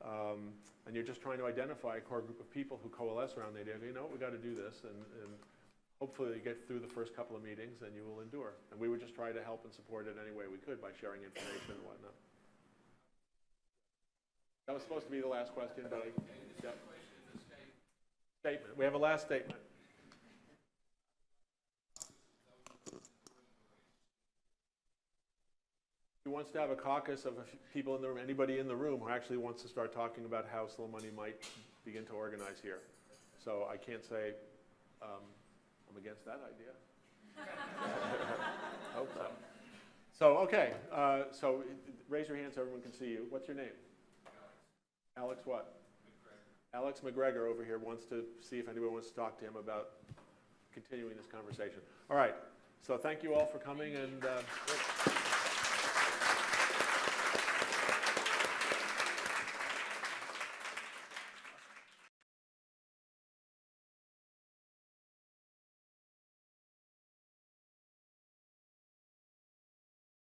And you're just trying to identify a core group of people who coalesce around the idea, we got to do this. And hopefully you get through the first couple of meetings and you will endure. And we would just try to help and support it any way we could by sharing information and whatnot. That was supposed to be the last question, but statement. We have a last statement. He wants to have a caucus of people in the room, anybody in the room who actually wants to start talking about how slow money might begin to organize here. So I can't say I'm against that idea. Hope so. So, okay. So raise your hand so everyone can see you. What's your name? Alex what? McGregor. Alex McGregor over here wants to see if anyone wants to talk to him about continuing this conversation. All right. So thank you all for coming. And